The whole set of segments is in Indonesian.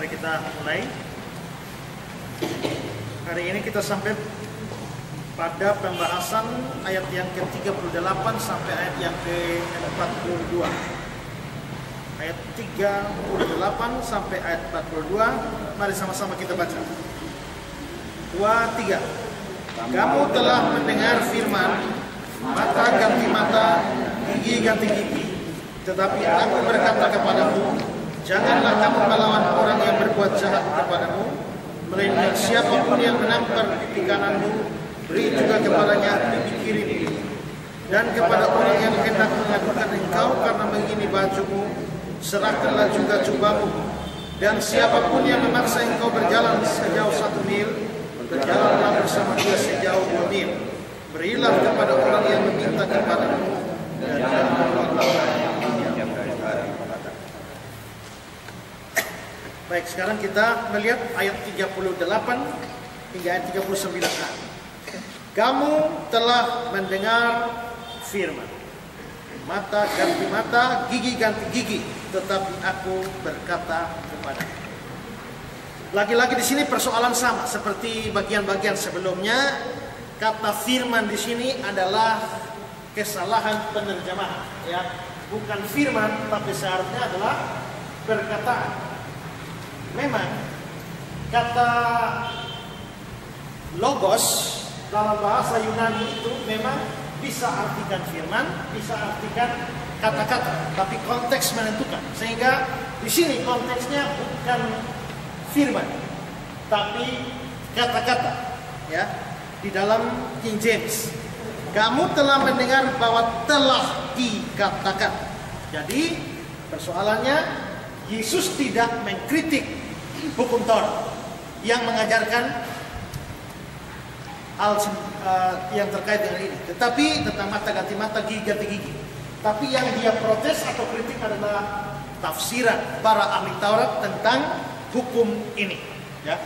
Mari kita mulai. Hari ini kita sampai pada pembahasan ayat yang ke-38 sampai ayat yang ke-42. Ayat 38 sampai ayat 42. Mari sama-sama kita baca. 2, 3. Kamu telah mendengar firman, mata ganti mata, gigi ganti gigi. Tetapi aku berkata kepadamu, janganlah kamu melawan orang yang berbuat jahat kepadamu, melainkan siapapun yang menampar pipi kananmu, beri juga kepadanya pipi kirimu. Dan kepada orang yang hendak mengadukan engkau karena menghini bajumu, serahkanlah juga jubahmu. Dan siapapun yang memaksa engkau berjalan sejauh 1 mil, berjalanlah bersama dia sejauh 2 mil. Berilah kepada orang yang meminta kepadamu, dan jangan menolak. Baik, sekarang kita melihat ayat 38 hingga ayat 39. Kamu telah mendengar firman, mata ganti mata, gigi ganti gigi, tetapi aku berkata kepadamu. Lagi-lagi di sini persoalan sama seperti bagian-bagian sebelumnya. Kata firman di sini adalah kesalahan penerjemahan, ya, bukan firman, tapi seharusnya adalah perkataan. Memang kata logos dalam bahasa Yunani itu memang bisa artikan firman, bisa artikan kata-kata, tapi konteks menentukan. Sehingga di sini konteksnya bukan firman, tapi kata-kata, ya. Di dalam King James, kamu telah mendengar bahwa telah dikatakan. Jadi persoalannya, Yesus tidak mengkritik hukum Taurat yang mengajarkan hal yang terkait dengan ini, tetapi tentang mata ganti mata, gigi ganti gigi. Tapi yang dia protes atau kritik adalah tafsiran para ahli Taurat tentang hukum ini, ya.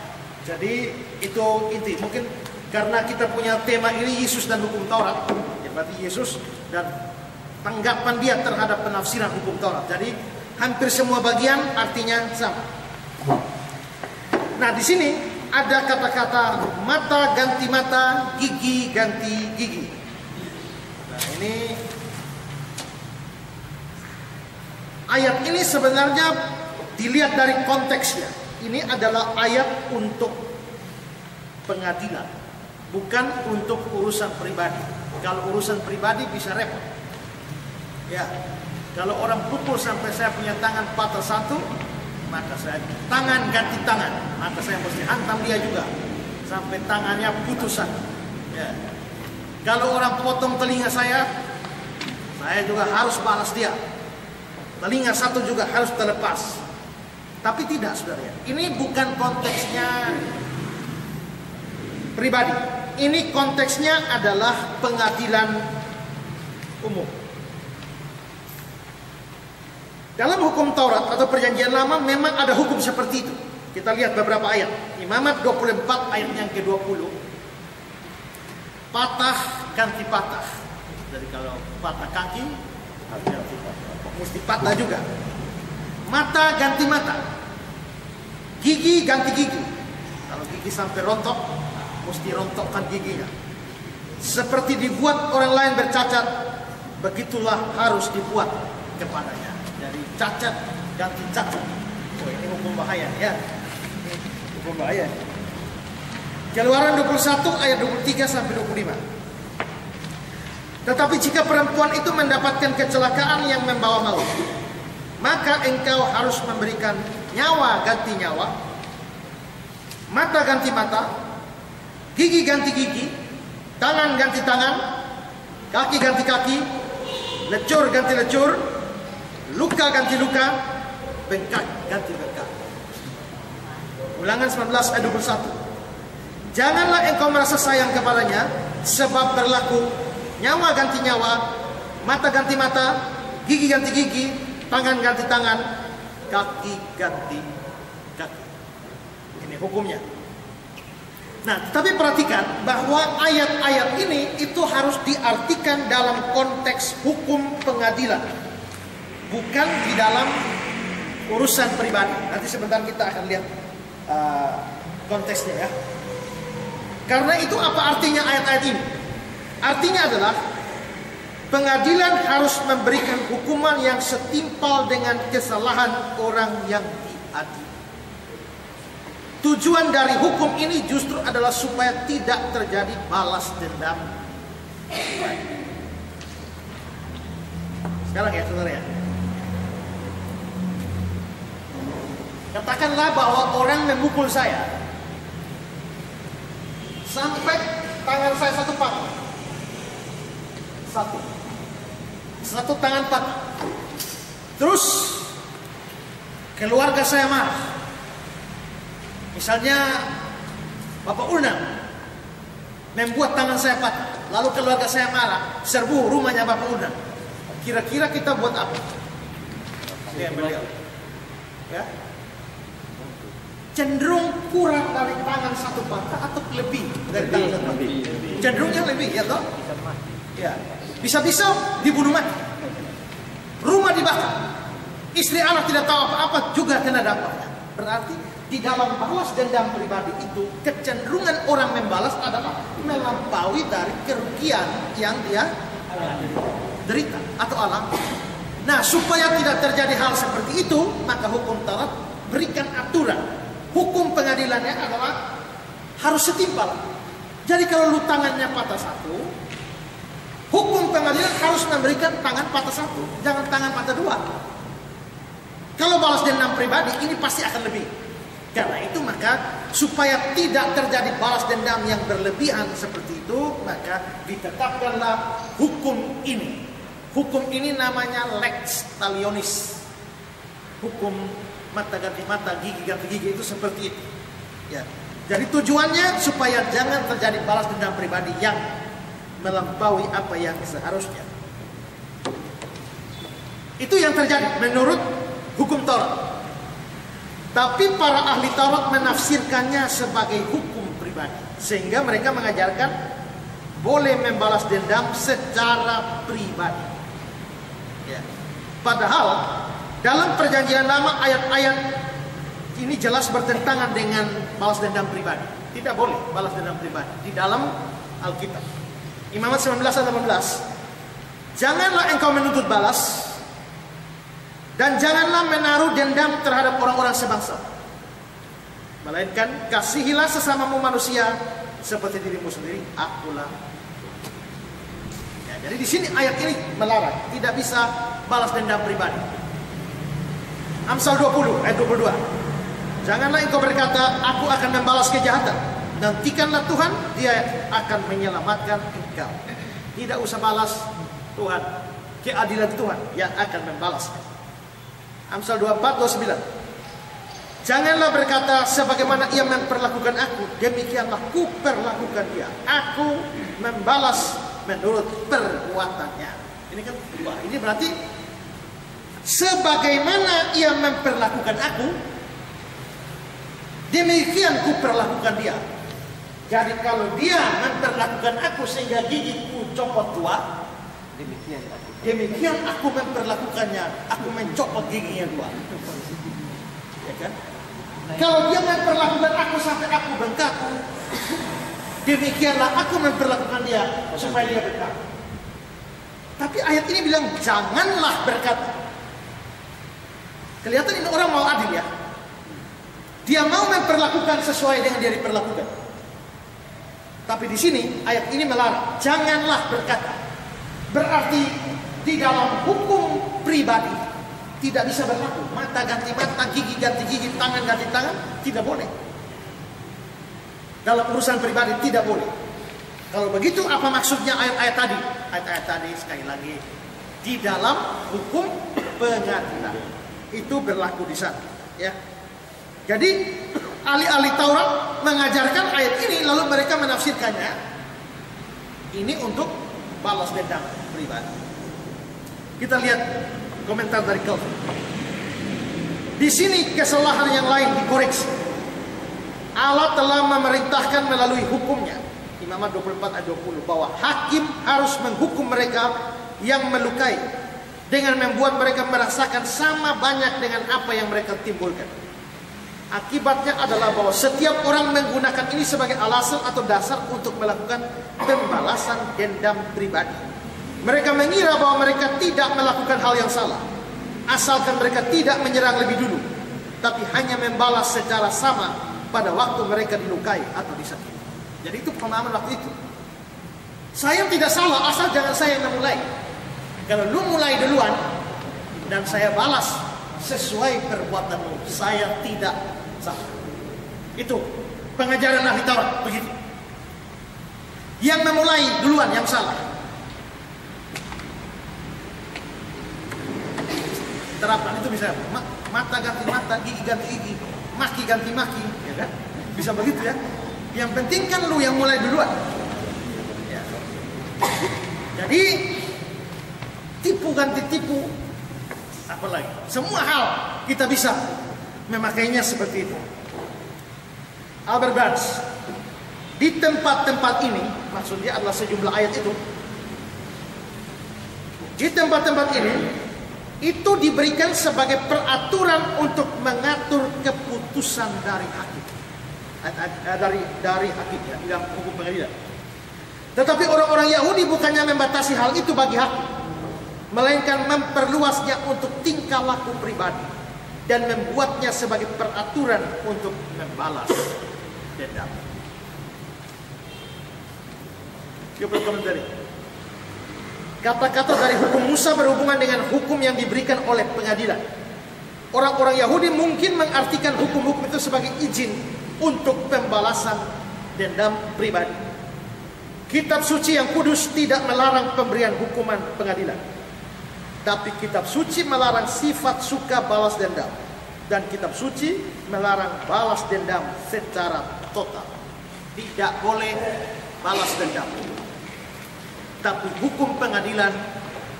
Jadi itu inti. Mungkin karena kita punya tema ini Yesus dan hukum Taurat, ya, berarti Yesus dan tanggapan dia terhadap penafsiran hukum Taurat. Jadi hampir semua bagian artinya sama. Nah, di sini ada kata-kata mata ganti mata, gigi ganti gigi. Nah, ini ayat ini sebenarnya dilihat dari konteksnya. Ini adalah ayat untuk pengadilan, bukan untuk urusan pribadi. Kalau urusan pribadi bisa repot, ya. Kalau orang pukul sampai saya punya tangan patah satu, maka saya tangan ganti tangan, maka saya mesti hantam dia juga sampai tangannya putusan. Ya. Kalau orang potong telinga saya juga harus balas dia. Telinga satu juga harus terlepas. Tapi tidak, saudara. Ini bukan konteksnya pribadi. Ini konteksnya adalah pengadilan umum. Dalam hukum Taurat atau perjanjian lama memang ada hukum seperti itu. Kita lihat beberapa ayat. Imamat 24 ayat yang ke-20. Patah ganti patah. Jadi kalau patah kaki, mesti patah juga. Mata ganti mata. Gigi ganti gigi. Kalau gigi sampai rontok, mesti rontokkan giginya. Seperti dibuat orang lain bercacat, begitulah harus dibuat kepadanya. Dari cacat ganti cacat. Oh, ini hukum bahaya, ya. Ini hukum bahaya. Keluaran 21 ayat 23 sampai 25. Tetapi jika perempuan itu mendapatkan kecelakaan yang membawa maut, maka engkau harus memberikan nyawa ganti nyawa, mata ganti mata, gigi ganti gigi, tangan ganti tangan, kaki ganti kaki, lecur ganti lecur, luka ganti luka, bengkak ganti bengkak. Ulangan 19 ayat 21. Janganlah engkau merasa sayang kepadanya, sebab berlaku nyawa ganti nyawa, mata ganti mata, gigi ganti gigi, tangan ganti tangan, kaki ganti kaki. Ini hukumnya. Nah, tapi perhatikan bahwa ayat-ayat ini itu harus diartikan dalam konteks hukum pengadilan, bukan di dalam urusan pribadi. Nanti sebentar kita akan lihat konteksnya ya. Karena itu apa artinya ayat-ayat ini? Artinya adalah pengadilan harus memberikan hukuman yang setimpal dengan kesalahan orang yang diadili. Tujuan dari hukum ini justru adalah supaya tidak terjadi balas dendam. Sekarang ya saudara ya, katakanlah bahwa orang memukul saya sampai tangan saya satu patah, satu tangan patah. Terus keluarga saya marah. Misalnya Bapak Unang membuat tangan saya patah, lalu keluarga saya marah, serbu rumahnya Bapak Unang. Kira-kira kita buat apa? Ya, ya. Cenderung kurang dari tangan satu patah atau lebih dari tangan satu patah? Cenderungnya lebih, ya toh? Ya. Bisa-bisa dibunuh mati. Rumah dibakar. Istri anak tidak tahu apa-apa juga kena dampaknya. Berarti di dalam balas dendam pribadi itu kecenderungan orang membalas adalah melampaui dari kerugian yang dia derita atau alami. Nah, supaya tidak terjadi hal seperti itu, maka hukum Taurat berikan aturan. Hukum pengadilannya adalah harus setimpal. Jadi kalau lu tangannya patah satu, hukum pengadilan harus memberikan tangan patah satu, jangan tangan patah dua. Kalau balas dendam pribadi ini pasti akan lebih. Karena itu maka supaya tidak terjadi balas dendam yang berlebihan seperti itu, maka ditetapkanlah hukum ini. Hukum ini namanya lex talionis. Hukum mata ganti mata, gigi ganti gigi, itu seperti itu. Ya. Jadi tujuannya supaya jangan terjadi balas dendam pribadi yang melampaui apa yang seharusnya. Itu yang terjadi menurut hukum Taurat. Tapi para ahli Taurat menafsirkannya sebagai hukum pribadi, sehingga mereka mengajarkan boleh membalas dendam secara pribadi. Ya. Padahal dalam Perjanjian Lama ayat-ayat ini jelas bertentangan dengan balas dendam pribadi. Tidak boleh balas dendam pribadi di dalam Alkitab. Imamat 19 ayat 18. Janganlah engkau menuntut balas, dan janganlah menaruh dendam terhadap orang-orang sebangsa, melainkan kasihilah sesamamu manusia seperti dirimu sendiri. Akulah. Ya, jadi di sini ayat ini melarang, tidak bisa balas dendam pribadi. Amsal 20 ayat 22. Janganlah engkau berkata, aku akan membalas kejahatan. Nantikanlah Tuhan, dia akan menyelamatkan engkau. Tidak usah balas Tuhan, keadilan Tuhan yang akan membalas. Amsal 24, 29. Janganlah berkata, sebagaimana ia memperlakukan aku, demikianlah ku perlakukan dia. Aku membalas menurut perbuatannya. Ini kan, wah, ini berarti sebagaimana ia memperlakukan aku, demikian ku perlakukan dia. Jadi kalau dia memperlakukan aku sehingga gigiku copot dua, demikian aku memperlakukannya, aku mencopot giginya dua. Ya kan? Kalau dia memperlakukan aku sampai aku bengkak, demikianlah aku memperlakukan dia supaya dia bengkak. Tapi ayat ini bilang janganlah berkata. Kelihatan ini orang mau adil ya. Dia mau memperlakukan sesuai dengan dia diperlakukan. Tapi di sini ayat ini melarang, janganlah berkata. Berarti di dalam hukum pribadi tidak bisa berlaku. Mata ganti mata, gigi ganti gigi, tangan ganti tangan, tidak boleh. Dalam urusan pribadi tidak boleh. Kalau begitu apa maksudnya ayat-ayat tadi? Ayat-ayat tadi sekali lagi di dalam hukum pengadilan itu berlaku di sana. Ya. Jadi ahli-ahli Taurat mengajarkan ayat ini lalu mereka menafsirkannya ini untuk balas dendam pribadi. Kita lihat komentar dari Calvin. Di sini kesalahan yang lain dikoreksi. Allah telah memerintahkan melalui hukumnya, Imamat 24 ayat 20, bahwa hakim harus menghukum mereka yang melukai dengan membuat mereka merasakan sama banyak dengan apa yang mereka timbulkan. Akibatnya adalah bahwa setiap orang menggunakan ini sebagai alasan atau dasar untuk melakukan pembalasan dendam pribadi. Mereka mengira bahwa mereka tidak melakukan hal yang salah, asalkan mereka tidak menyerang lebih dulu, tapi hanya membalas secara sama pada waktu mereka dilukai atau disakiti. Jadi itu pemahaman waktu itu. Saya tidak salah, asal jangan saya yang memulai. Kalau lu mulai duluan dan saya balas sesuai perbuatanmu, saya tidak salah. Itu pengajaran ahli Taurat begitu. Yang memulai duluan yang salah. Terapkan itu bisa mata ganti mata, gigi ganti gigi, maki ganti maki, ya kan? Bisa begitu ya. Yang penting kan lu yang mulai duluan. Ya. Jadi tipu ganti tipu, apalagi semua hal kita bisa memakainya seperti itu. Albert Barnes di tempat-tempat ini, maksudnya adalah sejumlah ayat itu. Di tempat-tempat ini itu diberikan sebagai peraturan untuk mengatur keputusan dari hakim, dari hakim ya, dalam hukum pengadilan. Tetapi orang-orang Yahudi bukannya membatasi hal itu bagi hakim, melainkan memperluasnya untuk tingkah laku pribadi dan membuatnya sebagai peraturan untuk membalas dendam. Coba komentari. Kata-kata dari hukum Musa berhubungan dengan hukum yang diberikan oleh pengadilan. Orang-orang Yahudi mungkin mengartikan hukum-hukum itu sebagai izin untuk pembalasan dendam pribadi. Kitab suci yang kudus tidak melarang pemberian hukuman pengadilan, tapi kitab suci melarang sifat suka balas dendam, dan kitab suci melarang balas dendam secara total. Tidak boleh balas dendam. Tapi hukum pengadilan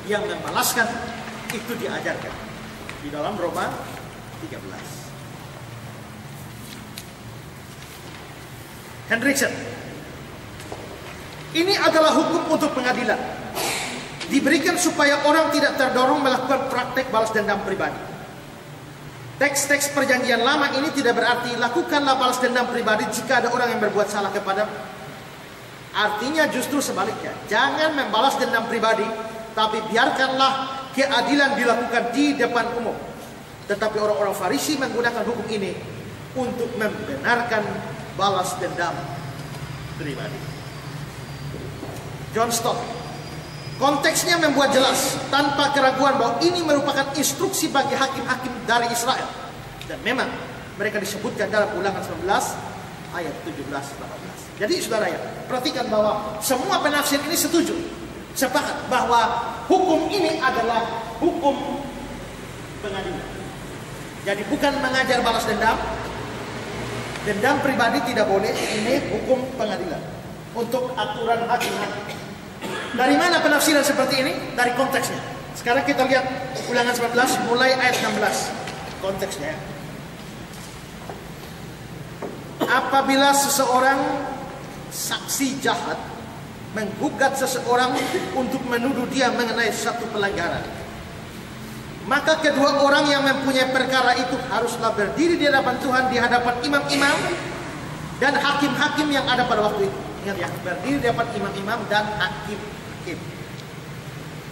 yang membalaskan itu diajarkan di dalam Roma 13. Hendriksen, ini adalah hukum untuk pengadilan, diberikan supaya orang tidak terdorong melakukan praktek balas dendam pribadi. Teks-teks perjanjian lama ini tidak berarti lakukanlah balas dendam pribadi jika ada orang yang berbuat salah kepadamu. Artinya justru sebaliknya, jangan membalas dendam pribadi, tapi biarkanlah keadilan dilakukan di depan umum. Tetapi orang-orang Farisi menggunakan hukum ini untuk membenarkan balas dendam pribadi. John Stott, konteksnya membuat jelas tanpa keraguan bahwa ini merupakan instruksi bagi hakim-hakim dari Israel. Dan memang mereka disebutkan dalam Ulangan 19 ayat 17-18. Jadi saudara ya, perhatikan bahwa semua penafsir ini setuju, sepakat bahwa hukum ini adalah hukum pengadilan. Jadi bukan mengajar balas dendam, dendam pribadi tidak boleh, ini hukum pengadilan untuk aturan hakim-hakim. Dari mana penafsiran seperti ini? Dari konteksnya. Sekarang kita lihat Ulangan 19 mulai ayat 16, konteksnya. Apabila seseorang saksi jahat menggugat seseorang untuk menuduh dia mengenai satu pelanggaran, maka kedua orang yang mempunyai perkara itu haruslah berdiri di hadapan Tuhan, di hadapan imam-imam dan hakim-hakim yang ada pada waktu itu. Ingat ya, berdiri di hadapan imam-imam dan hakim-hakim.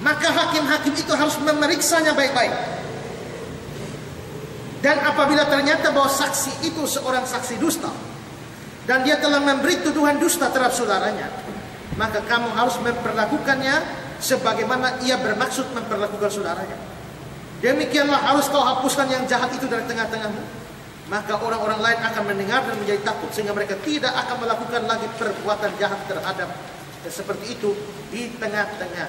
Maka hakim-hakim itu harus memeriksanya baik-baik. Dan apabila ternyata bahwa saksi itu seorang saksi dusta, dan dia telah memberi tuduhan dusta terhadap saudaranya, maka kamu harus memperlakukannya sebagaimana ia bermaksud memperlakukan saudaranya. Demikianlah harus kau hapuskan yang jahat itu dari tengah-tengahmu. Maka orang-orang lain akan mendengar dan menjadi takut, sehingga mereka tidak akan melakukan lagi perbuatan jahat terhadap seperti itu di tengah-tengah.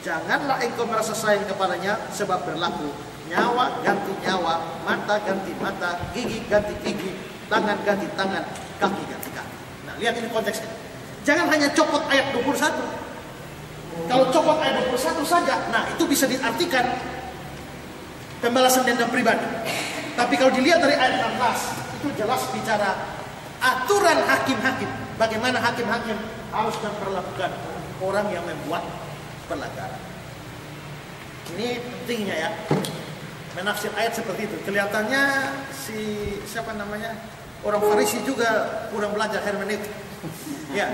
Janganlah engkau merasa sayang kepadanya, sebab berlaku nyawa ganti nyawa, mata ganti mata, gigi ganti gigi, tangan ganti tangan, kaki ganti kaki. Nah, lihat ini konteksnya. Jangan hanya copot ayat 21. Kalau copot ayat 21 saja, nah itu bisa diartikan pembalasan dendam pribadi. Tapi kalau dilihat dari ayat 16, itu jelas bicara aturan hakim-hakim. Bagaimana hakim-hakim harus memperlakukan orang yang membuat pelanggaran. Ini pentingnya ya, menafsir ayat seperti itu. Kelihatannya orang Farisi juga kurang belajar hermeneutik. Ya,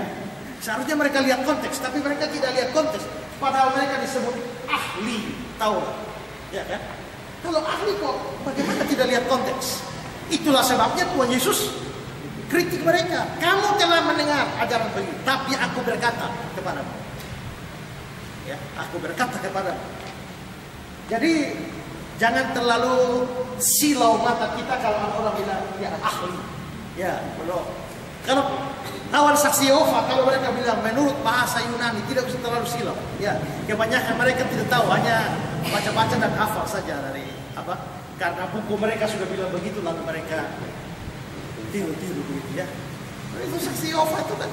seharusnya mereka lihat konteks, tapi mereka tidak lihat konteks. Padahal mereka disebut ahli Taurat, ya kan? Kalau ahli kok, bagaimana tidak lihat konteks? Itulah sebabnya Tuhan Yesus kritik mereka. Kamu telah mendengar ajaran begini, tapi aku berkata kepadamu. Ya, aku berkata kepadamu. Jadi jangan terlalu silau mata kita kalau orang bilang dia ahli. Ya, kalau kawan saksi Yehova, kalau mereka bilang menurut bahasa Yunani, tidak usah terlalu silau. Ya, kebanyakan mereka tidak tahu, hanya baca-baca dan hafal saja dari apa? Karena buku mereka sudah bilang begitu, lalu mereka tiru-tiru begitu ya. Itu saksi Yehova itu kan.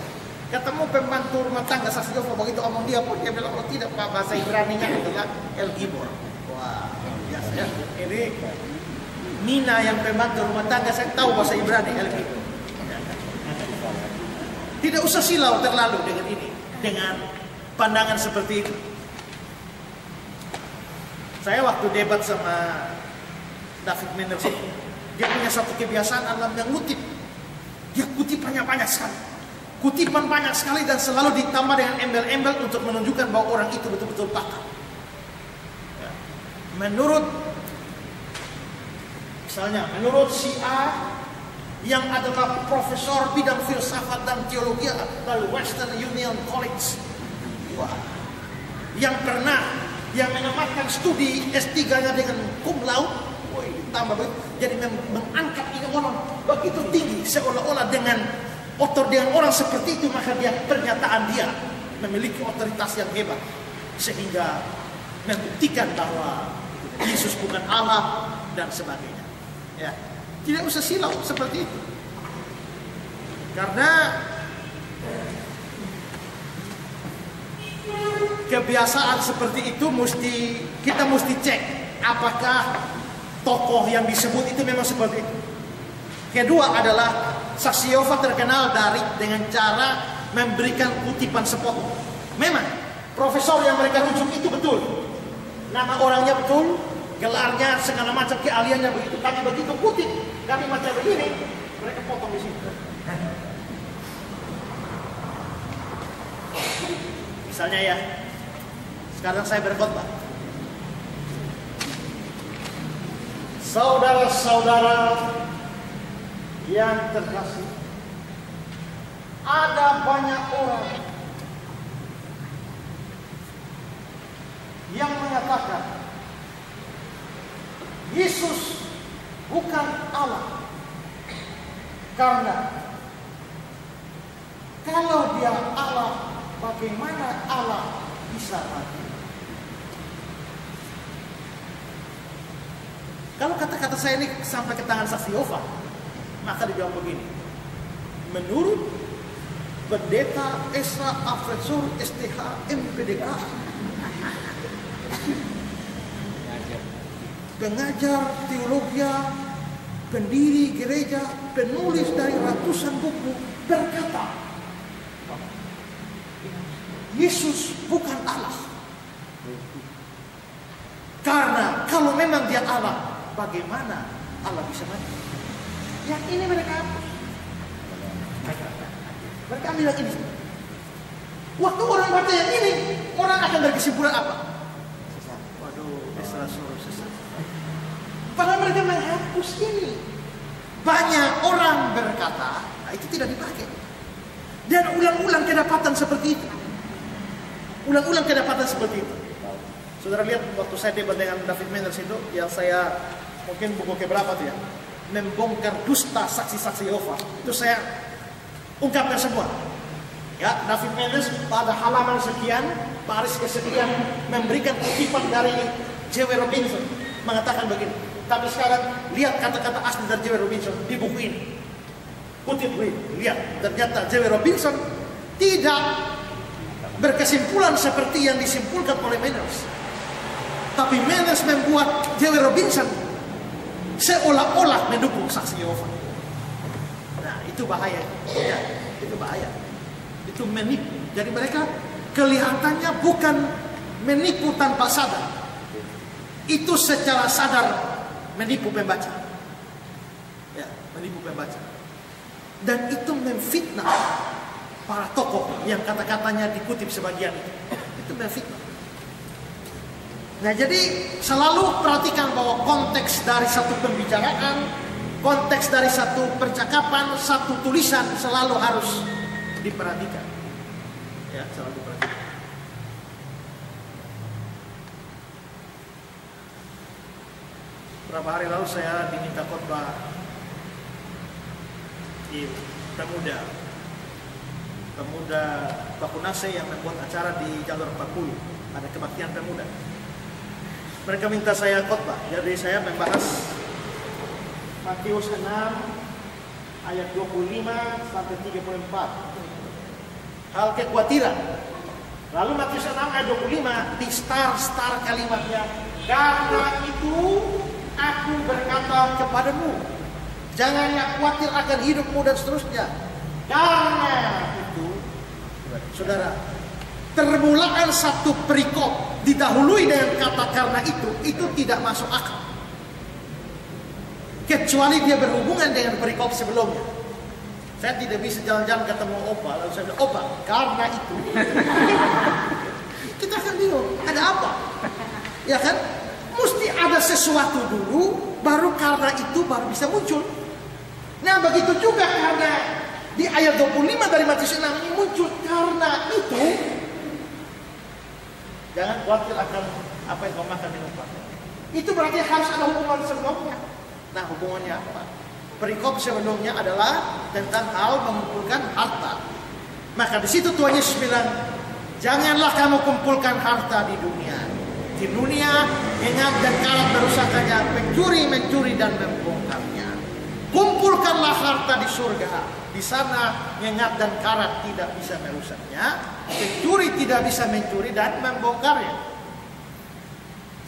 Ketemu pembantu rumah tangga saksi Yehova, begitu omong dia pun dia bilang, oh tidak Pak, bahasa Ibraninya adalah El Gibor. Wah, biasa ya. Ini Nina yang pembantu rumah tangga, saya tahu bahasa Ibrani El Gibor. Tidak usah silau terlalu dengan ini, dengan pandangan seperti itu. Saya waktu debat sama David Menders, dia punya satu kebiasaan dalam mengutip. Dia kutip banyak sekali. Kutipan banyak sekali dan selalu ditambah dengan embel-embel untuk menunjukkan bahwa orang itu betul-betul pakar. Ya. Menurut si A yang adalah profesor bidang filsafat dan teologi dari Western Union College, yang menamatkan studi S3-nya dengan cum laude, tambah begitu, jadi mengangkat ini orang begitu tinggi, seolah-olah dengan orang seperti itu maka pernyataan dia memiliki otoritas yang hebat, sehingga membuktikan bahwa Yesus bukan Allah dan sebagainya. Ya. Tidak usah silau seperti itu. Karena kebiasaan seperti itu kita mesti cek apakah tokoh yang disebut itu memang seperti itu. Kedua adalah saksi Yehova terkenal dengan cara memberikan kutipan sepotong. Memang profesor yang mereka rujuk itu betul, nama orangnya betul, gelarnya segala macam keahliannya begitu. Tapi begitu kutip kami macam begini, mereka potong di situ. Misalnya ya, sekarang saya berkhotbah. Saudara-saudara yang terkasih, ada banyak orang yang mengatakan Yesus bukan Allah, karena kalau dia Allah, bagaimana Allah bisa mati? Kalau kata-kata saya ini sampai ke tangan saksi Yehova, maka dijawab begini: menurut Pendeta Esra Afretsor STH MPDK, pengajar teologi, pendiri gereja, penulis dari ratusan buku, berkata Yesus bukan Allah. Karena kalau memang dia Allah, bagaimana Allah bisa mati? Yang ini mereka hapus. Mereka ambil yang ini. Waktu orang baca yang ini, orang akan berkesimpulan apa? Waduh, Esra suruh sesat. Padahal mereka menghapus ini. Banyak orang berkata, nah itu tidak dipakai. Dan ulang-ulang kedapatan seperti itu. Ulang-ulang kedapatan seperti itu. Saudara lihat waktu saya debat dengan David Menders itu, yang saya mungkin buku keberapa tuh ya, membongkar dusta saksi-saksi Yehova. Itu saya ungkapkan semua. Ya, David Menders pada halaman sekian, baris kesekian memberikan kutipan dari J.W. Robinson, mengatakan begini. Tapi sekarang lihat kata-kata asli dari J.W. Robinson di buku ini. Kutip lihat, ternyata J.W. Robinson tidak berkesimpulan seperti yang disimpulkan oleh Menders. Tapi Menders membuat J.W. Robinson seolah-olah mendukung saksi Yehova. Nah, itu bahaya. Ya, itu bahaya. Itu menipu. Jadi mereka kelihatannya bukan menipu tanpa sadar, itu secara sadar menipu pembaca. Ya, menipu pembaca. Dan itu memfitnah para tokoh yang kata-katanya dikutip sebagian itu. Itu memfitnah. Nah, jadi selalu perhatikan bahwa konteks dari satu pembicaraan, konteks dari satu percakapan, satu tulisan selalu harus diperhatikan. Ya, selalu diperhatikan. Beberapa hari lalu saya diminta khotbah di pemuda Bakunase yang membuat acara di jalur 40. Ada kebaktian pemuda. Mereka minta saya khotbah. Jadi saya membahas Matius 6 ayat 25 sampai 34. Hal kekhawatiran. Lalu Matius 6 ayat 25 di start kalimatnya. Karena itu aku berkata kepadamu, janganlah khawatir akan hidupmu dan seterusnya. Karena itu, saudara, permulaan satu perikop didahului dengan kata karena itu tidak masuk akal. Kecuali dia berhubungan dengan perikop sebelumnya. Saya tidak bisa jalan-jalan ketemu Opa, lalu saya bilang, Opa, karena itu. Kita akan bingung, ada apa? Ya kan? Mesti ada sesuatu dulu, baru karena itu baru bisa muncul. Nah, begitu juga karena di ayat 25 dari Matius 6 ini muncul karena itu. Jangan khawatir akan apa yang kau makan minum pakai. Itu berarti harus ada hubungan sebelumnya. Nah, hubungannya apa? Perikop sebelumnya adalah tentang hal mengumpulkan harta. Maka di situ Tuhan Yesus bilang, janganlah kamu kumpulkan harta di dunia. Di dunia, ingat dan karat merusakkannya, mencuri dan membongkarnya. Kumpulkanlah harta di surga. Di sana, ingat dan karat tidak bisa merusaknya. Pencuri tidak bisa mencuri dan membongkarnya.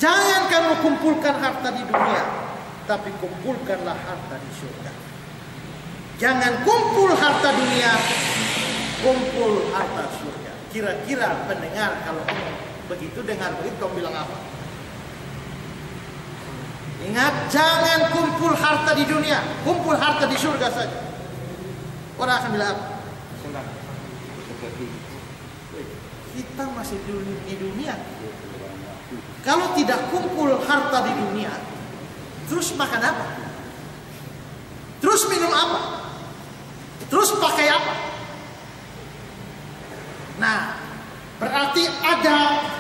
Jangan kamu kumpulkan harta di dunia, tapi kumpulkanlah harta di surga. Jangan kumpul harta dunia, kumpul harta surga. Kira-kira pendengar kalau begitu dengar begitu kamu bilang apa? Ingat, jangan kumpul harta di dunia, kumpul harta di surga saja. Orang akan bilang apa? Kita masih di dunia. Kalau tidak kumpul harta di dunia, terus makan apa? Terus minum apa? Terus pakai apa? Nah, berarti ada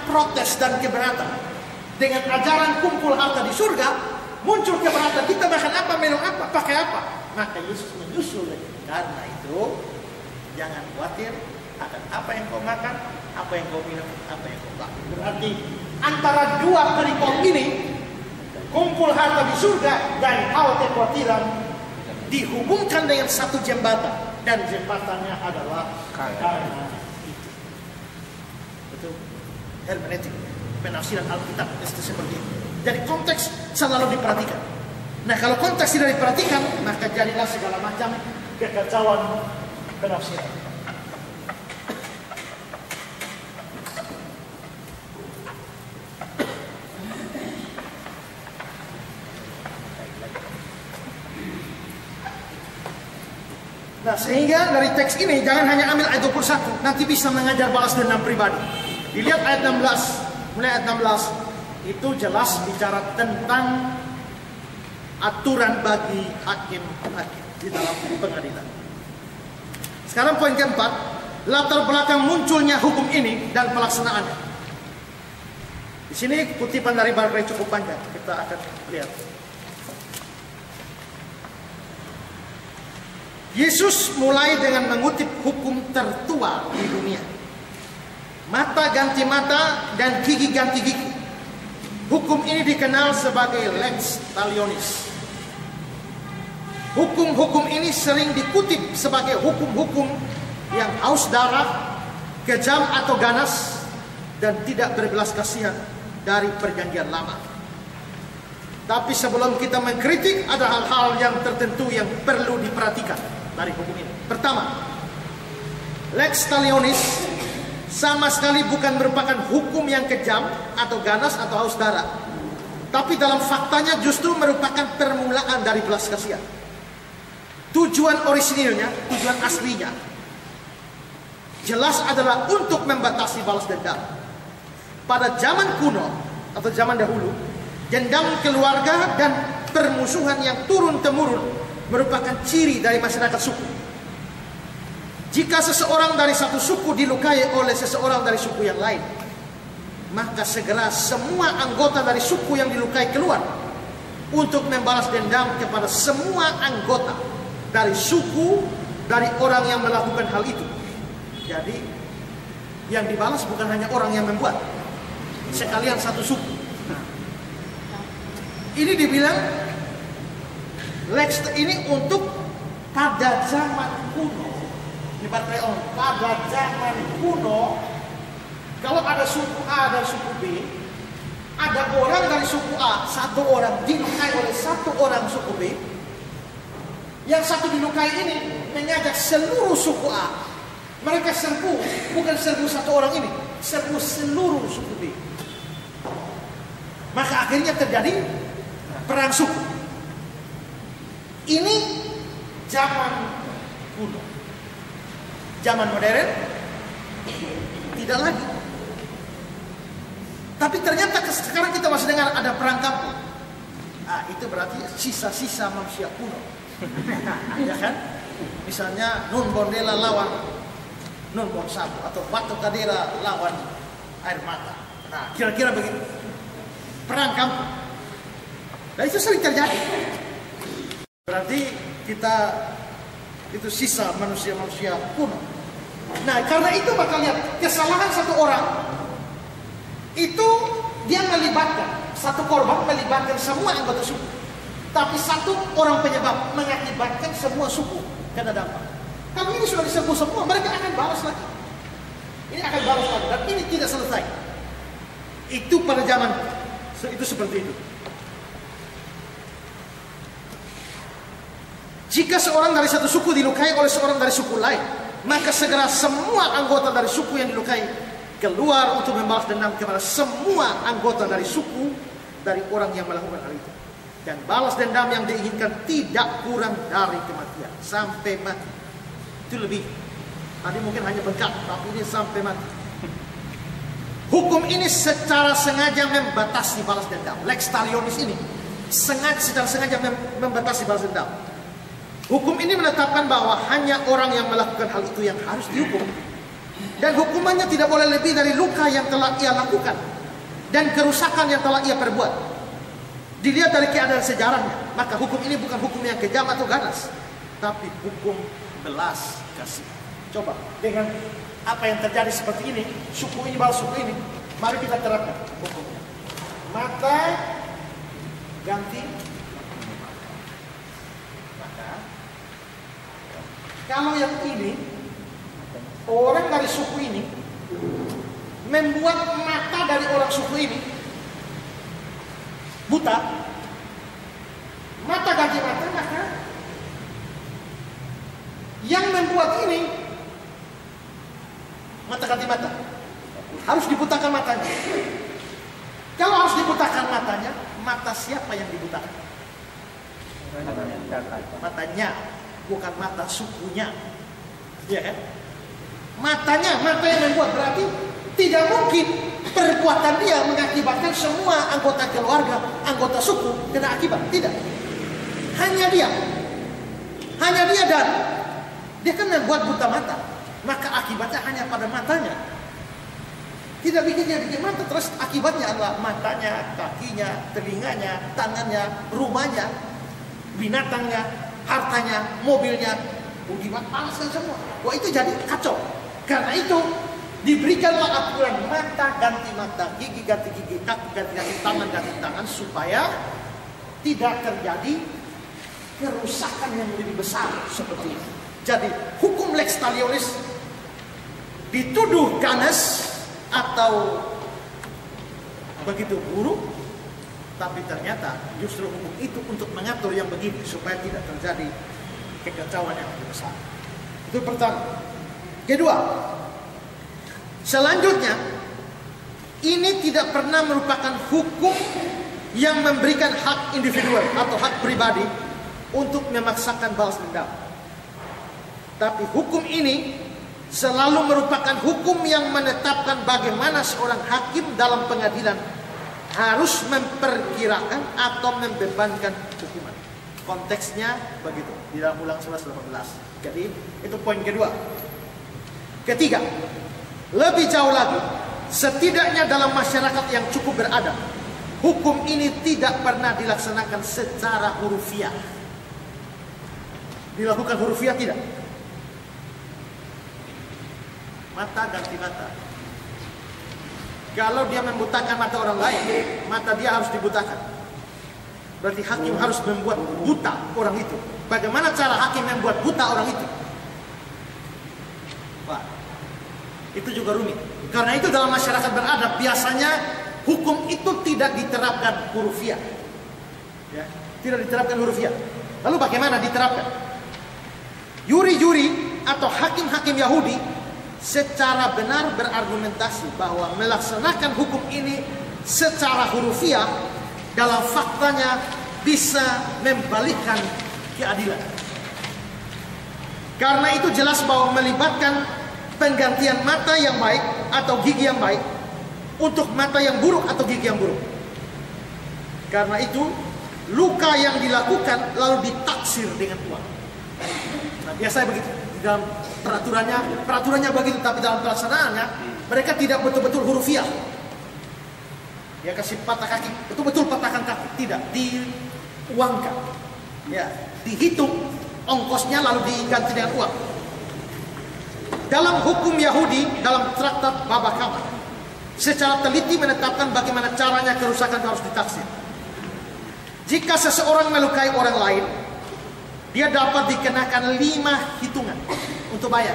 protes dan keberatan. Dengan ajaran kumpul harta di surga, muncul keberatan. Kita makan apa, minum apa, pakai apa? Maka Yesus menyusul lagi. Karena itu, jangan khawatir akan apa yang kau makan, apa yang kau minum, apa yang kau pakai. Berarti antara dua perikop ini, kumpul harta di surga dan hal kekhawatiran, dihubungkan dengan satu jembatan. Dan jembatannya adalah karena itu. Betul. Hermeneutik, penafsiran Alkitab itu seperti itu. Jadi konteks selalu diperhatikan. Nah, kalau konteks tidak diperhatikan, maka jadilah segala macam kekacauan penafsiran. Nah, sehingga dari teks ini jangan hanya ambil ayat 21, nanti bisa mengajar balas dendam pribadi. Dilihat ayat 16, mulai ayat 16, itu jelas bicara tentang aturan bagi hakim di dalam pengadilan. Sekarang poin keempat, latar belakang munculnya hukum ini dan pelaksanaannya. Di sini kutipan dari Barclay cukup panjang, kita akan lihat. Yesus mulai dengan mengutip hukum tertua di dunia. Mata ganti mata dan gigi ganti gigi. Hukum ini dikenal sebagai lex talionis. Hukum-hukum ini sering dikutip sebagai hukum-hukum yang haus darah, kejam atau ganas, dan tidak berbelas kasihan dari perjanjian lama. Tapi sebelum kita mengkritik, ada hal-hal yang tertentu yang perlu diperhatikan dari hukum ini. Pertama, lex talionis sama sekali bukan merupakan hukum yang kejam atau ganas atau haus darah. Tapi dalam faktanya justru merupakan permulaan dari belas kasihan. Tujuan orisinilnya, tujuan aslinya jelas adalah untuk membatasi balas dendam. Pada zaman kuno atau zaman dahulu, dendam keluarga dan permusuhan yang turun-temurun merupakan ciri dari masyarakat suku. Jika seseorang dari satu suku dilukai oleh seseorang dari suku yang lain, maka segera semua anggota dari suku yang dilukai keluar untuk membalas dendam kepada semua anggota dari suku dari orang yang melakukan hal itu. Jadi yang dibalas bukan hanya orang yang membuat, sekalian satu suku. Ini dibilang lex ini untuk pada zaman kuno. Pada zaman kuno, kalau ada suku A dan suku B, ada orang dari suku A, satu orang dilukai oleh satu orang suku B, yang satu dilukai ini mengajak seluruh suku A. Mereka serbu, bukan serbu satu orang ini, serbu seluruh suku B. Maka akhirnya terjadi perang suku. Ini zaman kuno. Zaman modern tidak lagi. Tapi ternyata sekarang kita masih dengar ada perang kampung. Itu berarti sisa-sisa manusia kuno. Ya kan? Misalnya Nun Bondela lawan Nun Bonsabu, atau Batu Kadera lawan Air Mata. Nah, kira-kira begitu. Perang kampung. Dan itu sering terjadi. Berarti kita itu sisa manusia-manusia kuno. Nah, karena itu maka lihat, kesalahan satu orang itu dia melibatkan, satu korban melibatkan semua anggota suku. Tapi satu orang penyebab mengakibatkan semua suku kena dampak. Kalau ini sudah diserbu semua, mereka akan balas lagi. Ini akan balas lagi, dan ini tidak selesai. Itu pada zaman itu seperti itu. Jika seorang dari satu suku dilukai oleh seorang dari suku lain, maka segera semua anggota dari suku yang dilukai keluar untuk membalas dendam kepada semua anggota dari suku dari orang yang melakukan hal itu. Dan balas dendam yang diinginkan tidak kurang dari kematian, sampai mati. Itu lebih. Tadi mungkin hanya bengkak, tapi ini sampai mati. Hukum ini secara sengaja membatasi balas dendam. Lex talionis ini secara sengaja membatasi balas dendam. Hukum ini menetapkan bahwa hanya orang yang melakukan hal itu yang harus dihukum. Dan hukumannya tidak boleh lebih dari luka yang telah ia lakukan dan kerusakan yang telah ia perbuat. Dilihat dari keadaan sejarahnya, maka hukum ini bukan hukum yang kejam atau ganas, tapi hukum belas kasih. Coba dengan apa yang terjadi seperti ini, suku ini balas suku ini, mari kita terapkan hukumnya. Mata ganti mata. Kalau yang ini, orang dari suku ini membuat mata dari orang suku ini buta, mata ganti mata, maka yang membuat ini mata ganti mata harus dibutakan matanya. Kalau harus dibutakan matanya, mata siapa yang dibutakan? Matanya, bukan mata sukunya, ya kan? Matanya, mata yang membuat, berarti tidak mungkin perbuatan dia mengakibatkan semua anggota keluarga, anggota suku kena akibat. Tidak. Hanya dia. Hanya dia, dan dia kan membuat buta mata. Maka akibatnya hanya pada matanya. Tidak bikin dia bikin mata, terus akibatnya adalah matanya, kakinya, telinganya, tangannya, rumahnya, binatangnya, hartanya, mobilnya, budiman, palaskan semua. Wah, itu jadi kacau. Karena itu diberikanlah aturan mata ganti mata, gigi ganti gigi, kaki ganti kaki, tangan ganti tangan, supaya tidak terjadi kerusakan yang lebih besar seperti ini. Jadi hukum lex talionis dituduh ganas atau begitu buruk, tapi ternyata justru hukum itu untuk mengatur yang begini supaya tidak terjadi kekacauan yang lebih besar. Itu pertama. Kedua, selanjutnya, ini tidak pernah merupakan hukum yang memberikan hak individual atau hak pribadi untuk memaksakan balas dendam. Tapi hukum ini selalu merupakan hukum yang menetapkan bagaimana seorang hakim dalam pengadilan harus memperkirakan atau membebankan hukuman. Konteksnya begitu di dalam Ulangan 11:18. Jadi itu poin kedua. Ketiga, lebih jauh lagi, setidaknya dalam masyarakat yang cukup beradab, hukum ini tidak pernah dilaksanakan secara hurufiah. Dilakukan hurufiah tidak. Mata ganti mata. Kalau dia membutakan mata orang lain, mata dia harus dibutakan. Berarti hakim harus membuat buta orang itu. Bagaimana cara hakim membuat buta orang itu? Wah, itu juga rumit. Karena itu dalam masyarakat beradab biasanya hukum itu tidak diterapkan hurufiah. Ya, tidak diterapkan hurufiah. Lalu bagaimana diterapkan? Juri-juri atau hakim-hakim Yahudi secara benar berargumentasi bahwa melaksanakan hukum ini secara hurufiah dalam faktanya bisa membalikkan keadilan. Karena itu jelas bahwa melibatkan penggantian mata yang baik atau gigi yang baik untuk mata yang buruk atau gigi yang buruk. Karena itu luka yang dilakukan lalu ditaksir dengan uang. Nah, biasanya begitu. Dalam peraturannya begitu, tapi dalam pelaksanaannya mereka tidak betul-betul hurufiah. Ya, kasih patah kaki, betul-betul patahkan kaki, tidak diuangkan. Ya, dihitung ongkosnya lalu diganti dengan uang. Dalam hukum Yahudi, dalam traktat Baba Kama, secara teliti menetapkan bagaimana caranya kerusakan harus ditaksir. Jika seseorang melukai orang lain, dia dapat dikenakan 5 hitungan untuk bayar.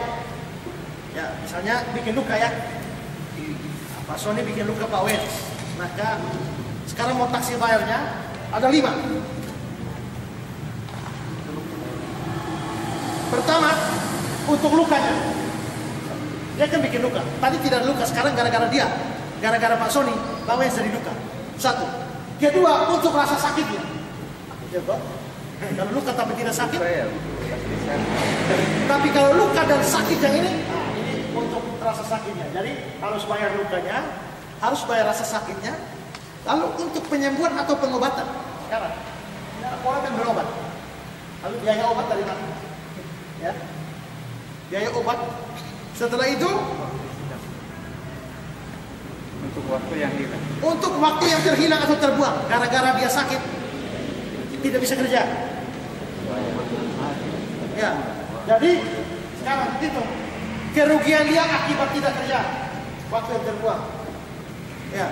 Ya, misalnya bikin luka ya. Pak Sony bikin luka Pak Wens. Maka sekarang mau taksir bayarnya ada 5. Pertama, untuk lukanya. Dia kan bikin luka. Tadi tidak ada luka, sekarang gara-gara dia. Gara-gara Pak Sony, Pak Wens jadi luka. 1. Kedua, untuk rasa sakitnya. Ya, Pak. Kalau luka tapi tidak sakit, tapi kalau luka dan sakit yang ini, ini untuk rasa sakitnya. Jadi harus bayar lukanya, harus bayar rasa sakitnya. Lalu untuk penyembuhan atau pengobatan, sekarang orang kan berobat, lalu biaya obat dari mana? Ya, biaya obat. Setelah itu untuk waktu yang hilang. Untuk waktu yang terhilang atau terbuang gara-gara dia sakit, tidak bisa kerja. Ya, jadi sekarang itu kerugian dia akibat tidak kerja, waktu yang terbuang. Ya,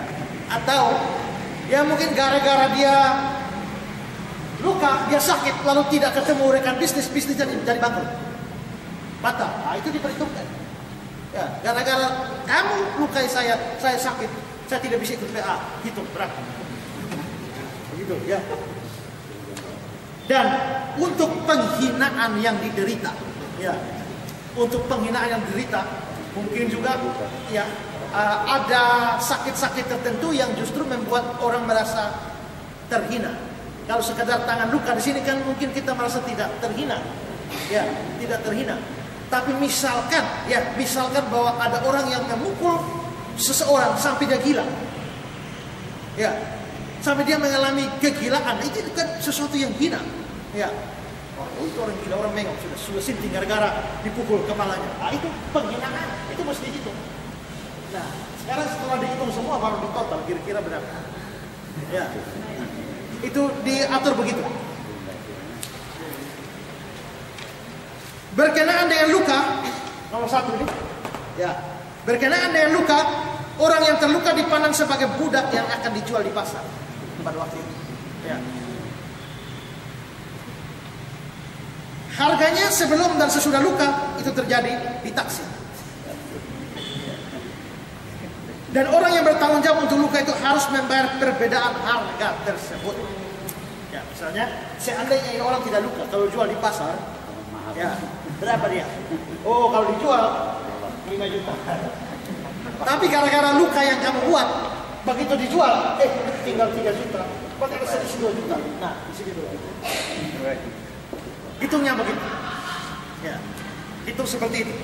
atau ya mungkin gara-gara dia luka, dia sakit, lalu tidak ketemu rekan bisnis jadi bangkrut, patah. Nah, itu diperhitungkan. Ya, gara-gara kamu lukai saya sakit, saya tidak bisa ikut PA, hitung berapa. Begitu, ya. Dan untuk penghinaan yang diderita, ya, untuk penghinaan yang diderita, mungkin juga ya ada sakit-sakit tertentu yang justru membuat orang merasa terhina. Kalau sekadar tangan luka di sini kan mungkin kita merasa tidak terhina, ya, tidak terhina. Tapi misalkan bahwa ada orang yang memukul seseorang sampai dia gila, ya, sampai dia mengalami kegilaan, itu kan sesuatu yang hina. Ya, oh, itu orang gila, orang mengok sudah sinting gara-gara dipukul kepalanya. Nah, itu penghinaan, itu mesti dihitung. Nah, sekarang setelah dihitung semua baru ditotal kira-kira berapa. Ya, itu diatur begitu. Berkenaan dengan luka, nomor 1 ini, ya, berkenaan dengan luka, orang yang terluka dipandang sebagai budak yang akan dijual di pasar pada waktu itu. Ya. Harganya sebelum dan sesudah luka itu terjadi ditaksir. Dan orang yang bertanggung jawab untuk luka itu harus membayar perbedaan harga tersebut. Ya, misalnya seandainya orang tidak luka, kalau jual di pasar, ya, berapa dia? Oh, kalau dijual 5 juta. Tapi gara-gara luka yang kamu buat, begitu dijual, tinggal 3 juta. Berarti ada selisih 2 juta. Nah, di sini 2 juta. 2 juta. Hitungnya begitu. Ya. Hitung seperti itu.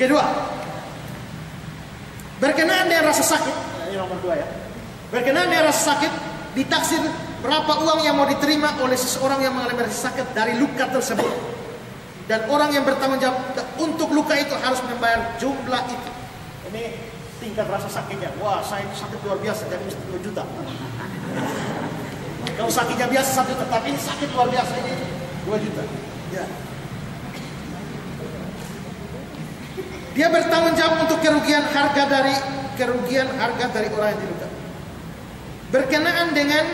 Kedua, berkenaan dengan rasa sakit. Nah, ini nomor 2 ya. Berkenaan dengan rasa sakit, ditaksir berapa uang yang mau diterima oleh seseorang yang mengalami rasa sakit dari luka tersebut. Dan orang yang bertanggung jawab untuk luka itu harus membayar jumlah itu. Ini tingkat rasa sakitnya. Wah, saya itu sakit luar biasa, jadi mesti 2 juta. Kalau sakitnya biasa 1 juta, tapi ini sakit luar biasa, ini 2 juta. Ya. Dia bertanggung jawab untuk kerugian harga dari orang yang diluka. Berkenaan dengan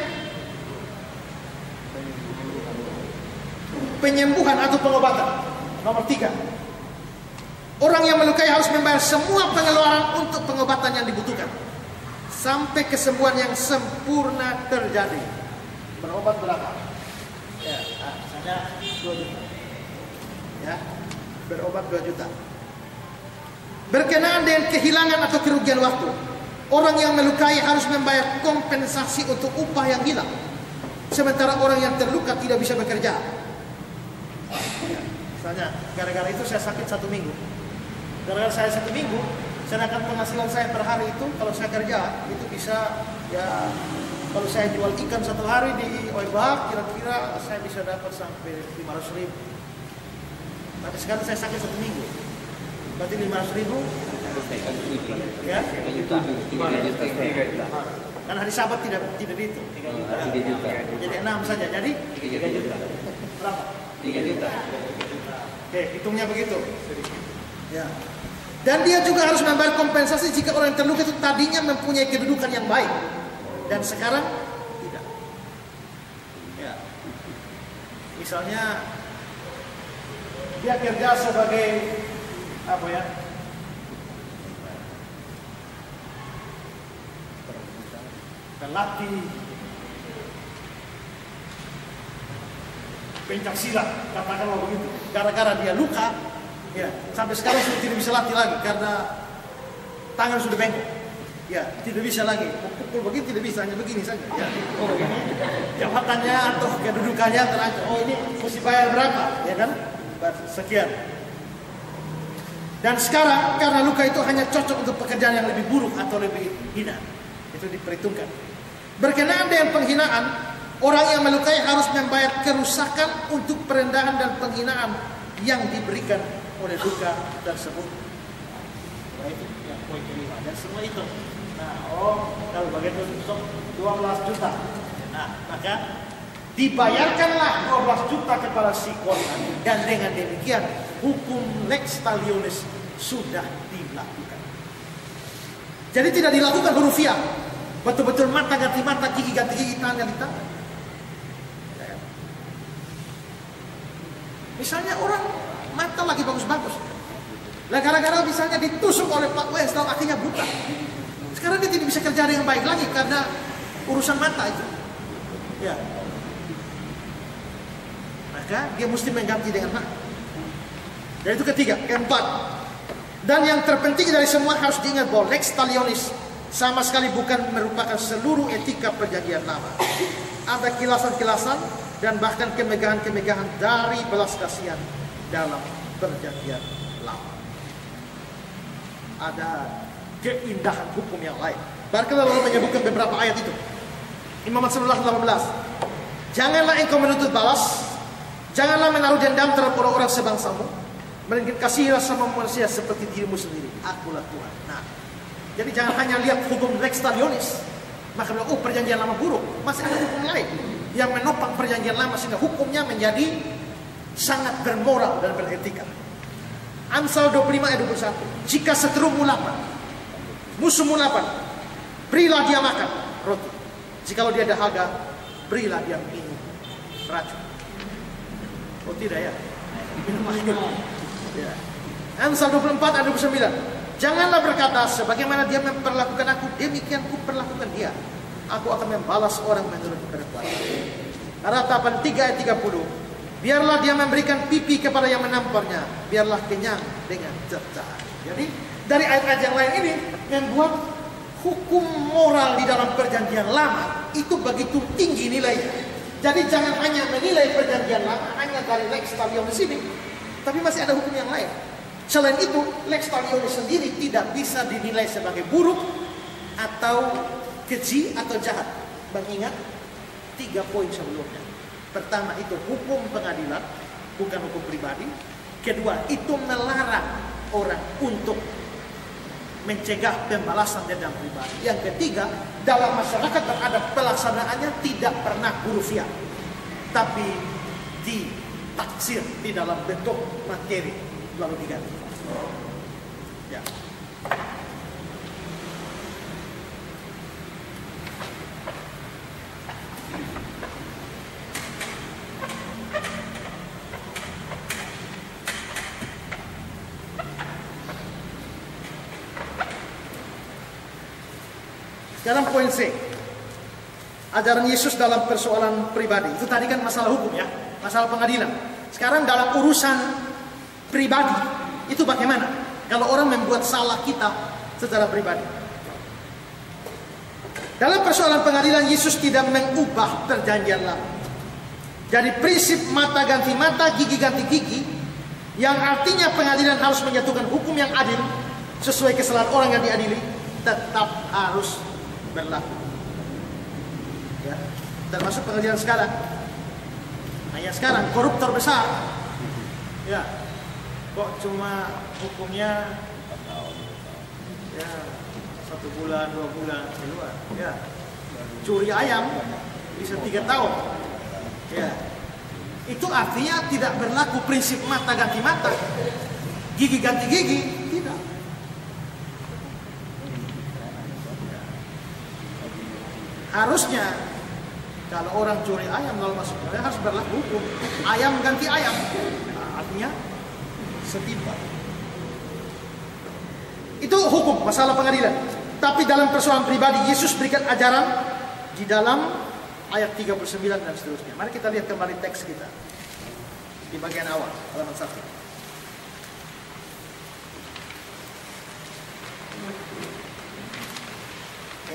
penyembuhan atau pengobatan. Nomor 3. Orang yang melukai harus membayar semua pengeluaran untuk pengobatan yang dibutuhkan sampai kesembuhan yang sempurna terjadi. Berobat berapa? Ya, misalnya 2 juta. Ya, berobat 2 juta. Berkenaan dengan kehilangan atau kerugian waktu, orang yang melukai harus membayar kompensasi untuk upah yang hilang, sementara orang yang terluka tidak bisa bekerja. Ya, misalnya, gara-gara itu saya sakit 1 minggu. Gara-gara saya 1 minggu, sedangkan penghasilan saya per hari itu, kalau saya kerja, itu bisa, ya, kalau saya jual ikan 1 hari di Oibak, kira-kira saya bisa dapat sampai 500.000. Tapi sekarang saya sakit 1 minggu. Berarti 500.000, ya? 3 juta. Karena hari Sabat tidak dihitung. 3 juta. Jadi 6 saja. Jadi 3 juta. berapa? 3 juta. Oke, hitungnya begitu. Ya. Dan dia juga harus membayar kompensasi jika orang yang terluka itu tadinya mempunyai kedudukan yang baik dan sekarang tidak. Ya. Misalnya dia kerja sebagai apa ya? Pelatih pencak silat, katakanlah begitu. Gara-gara dia luka, ya, sampai sekarang sudah tidak bisa latih lagi karena tangan sudah bengkok. Ya, tidak bisa lagi. Pukul begitu tidak bisa, hanya begini saja. Ya. Oh, ini jabatannya atau kedudukannya terancam. Oh, ini mesti bayar berapa? Ya kan? Sekian. Dan sekarang karena luka itu hanya cocok untuk pekerjaan yang lebih buruk atau lebih hina. Itu diperhitungkan. Berkenaan dengan penghinaan, orang yang melukai harus membayar kerusakan untuk perendahan dan penghinaan yang diberikan oleh luka tersebut. Nah, itu yang poin kelima. Dan semua itu. Nah, kalau begitu 12 juta. Nah, maka dibayarkanlah 12 juta kepada si korban. Dan dengan demikian hukum lex talionis sudah dilakukan. Jadi tidak dilakukan hurufiah. Betul-betul mata ganti mata, gigi ganti gigi, tangan ganti tangan. Misalnya orang mata lagi bagus-bagus. Lah gara-gara misalnya ditusuk oleh Pak Wes, tahu akhirnya buta. Sekarang dia tidak bisa kerja dengan baik lagi karena urusan mata itu. Ya. Maka dia mesti mengganti dengan hak. Dan itu ketiga. Keempat. Dan yang terpenting dari semua harus diingat bahwa lex talionis sama sekali bukan merupakan seluruh etika perjanjian lama. Ada kilasan-kilasan dan bahkan kemegahan-kemegahan dari belas kasihan dalam perjanjian lama. Ada keindahan hukum yang lain. Barangkali Allah menyebutkan beberapa ayat itu. Imam 18. Janganlah engkau menuntut balas, janganlah menaruh dendam terhadap orang-orang sebangsamu, melainkan kasihilah sama manusia seperti dirimu sendiri. Akulah Tuhan. Nah, jadi jangan hanya lihat hukum lex talionis, maka bilang, oh perjanjian lama buruk. Masih ada hukum lain yang menopang perjanjian lama sehingga hukumnya menjadi sangat bermoral dan beretika. Amsal 25 ayat 21. Jika seterumu lapar, musuhmu lapar, berilah dia makan roti. Jikalau dia dahaga, berilah dia minum racun. Oh tidak ya? Minum air. Ya. Amsal 24 ayat 29. Janganlah berkata, sebagaimana dia memperlakukan aku, demikian ku perlakukan dia. Aku akan membalas orang menurut perbuatan. Ratapan 3 ayat 30. Biarlah dia memberikan pipi kepada yang menamparnya, biarlah kenyang dengan cerca. Jadi dari ayat-ayat yang lain ini membuat hukum moral di dalam perjanjian lama itu begitu tinggi nilainya. Jadi jangan hanya menilai perjanjian lama hanya dari lex talionis ini, tapi masih ada hukum yang lain. Selain itu, lex talionis sendiri tidak bisa dinilai sebagai buruk atau keji atau jahat. Mengingat 3 poin sebelumnya. Pertama itu hukum pengadilan, bukan hukum pribadi. Kedua, itu melarang orang untuk mencegah pembalasan dendam pribadi. Yang ketiga, dalam masyarakat beradab pelaksanaannya tidak pernah hurufiah, tapi ditaksir di dalam bentuk materi lalu diganti. Ya. Sekarang poin C, ajaran Yesus dalam persoalan pribadi. Itu tadi kan masalah hukum ya, masalah pengadilan. Sekarang dalam urusan pribadi, itu bagaimana? Kalau orang membuat salah kita secara pribadi. Dalam persoalan pengadilan, Yesus tidak mengubah perjanjian lama. Jadi prinsip mata ganti mata, gigi ganti gigi, yang artinya pengadilan harus menyatukan hukum yang adil sesuai kesalahan orang yang diadili, tetap harus berlaku. Ya, termasuk pengadilan sekarang. Hanya sekarang koruptor besar, ya, kok cuma hukumnya ya 1 bulan 2 bulan keluar. Ya, curi ayam bisa 3 tahun. Ya, itu artinya tidak berlaku prinsip mata ganti mata, gigi ganti gigi, tidak. Harusnya kalau orang curi ayam lalu masuk penjara harus berlaku hukum ayam ganti ayam. Nah, artinya setimpal. Itu hukum masalah pengadilan. Tapi dalam persoalan pribadi Yesus berikan ajaran di dalam ayat 39 dan seterusnya. Mari kita lihat kembali teks kita di bagian awal halaman 1.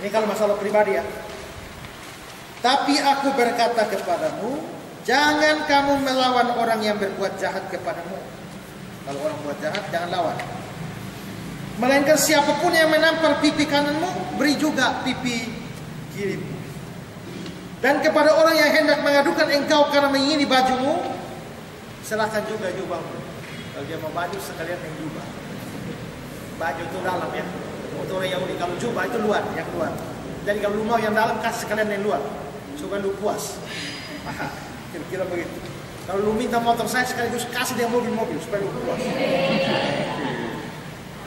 Ini kalau masalah pribadi ya. Tapi aku berkata kepadamu, jangan kamu melawan orang yang berbuat jahat kepadamu. Kalau orang buat jahat, jangan lawan. Melainkan siapapun yang menampar pipi kananmu, beri juga pipi kirimu. Dan kepada orang yang hendak mengadukan engkau karena mengingini bajumu, serahkan juga jubahmu. Kalau dia mau baju, sekalian yang jubah. Baju itu dalam ya. Untuk orang Yahudi, kalau jubah itu luar, yang luar. Jadi kalau lu mau yang dalam, kasih sekalian yang luar. Supaya lu puas. Kira-kira begitu. Kalau lu minta motor saya sekaligus kasih dia mobil-mobil supaya lu puas.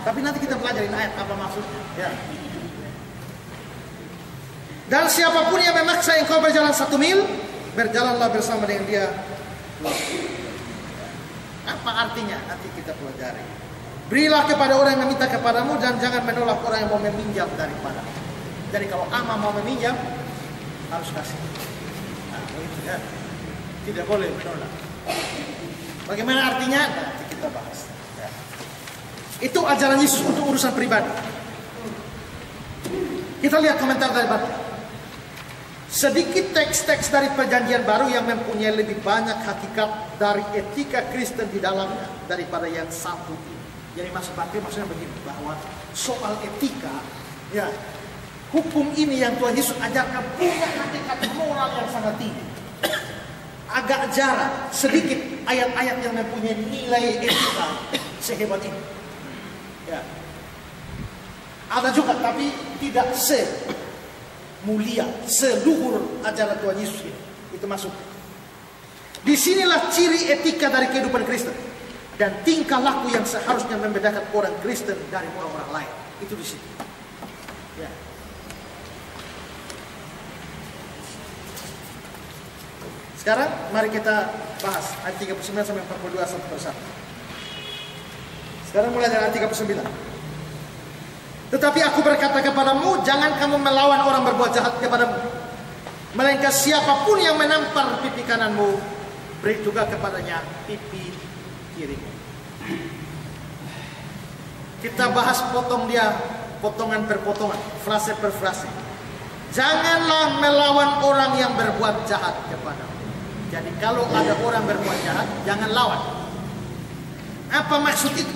Tapi nanti kita pelajarin ayat apa maksudnya. Ya. Dan siapapun yang memaksa engkau berjalan 1 mil, berjalanlah bersama dengan dia. Apa artinya? Nanti kita pelajari. Berilah kepada orang yang meminta kepadamu dan jangan menolak orang yang mau meminjam daripadamu. Jadi kalau ama mau meminjam, harus kasih. Nah, begitu ya. Tidak boleh menolak. Bagaimana artinya? Nanti kita bahas. Ya. Itu ajaran Yesus untuk urusan pribadi. Kita lihat komentar dari Bapak. Sedikit teks-teks dari perjanjian baru yang mempunyai lebih banyak hakikat dari etika Kristen di dalamnya daripada yang satu. Jadi maksud Bapak maksudnya begini, bahwa soal etika, ya, hukum ini yang Tuhan Yesus ajarkan punya hakikat moral yang sangat tinggi. Agak jarang, sedikit ayat-ayat yang mempunyai nilai etika sehebat ini. Ya. Ada juga, tapi tidak semulia, seluhur ajaran Tuhan Yesus ini. Itu masuk. Disinilah ciri etika dari kehidupan Kristen dan tingkah laku yang seharusnya membedakan orang Kristen dari orang-orang lain. Itu di situ. Ya. Sekarang mari kita bahas ayat 39 sampai 42 satu persatu. Sekarang mulai dari ayat 39. Tetapi aku berkata kepadamu, jangan kamu melawan orang berbuat jahat kepadamu. Melainkan siapapun yang menampar pipi kananmu, beri juga kepadanya pipi kirimu. Kita bahas potong dia, potongan per potongan, frase per frase. Janganlah melawan orang yang berbuat jahat kepadamu. Jadi kalau ada orang berbuat jahat, jangan lawan. Apa maksud itu?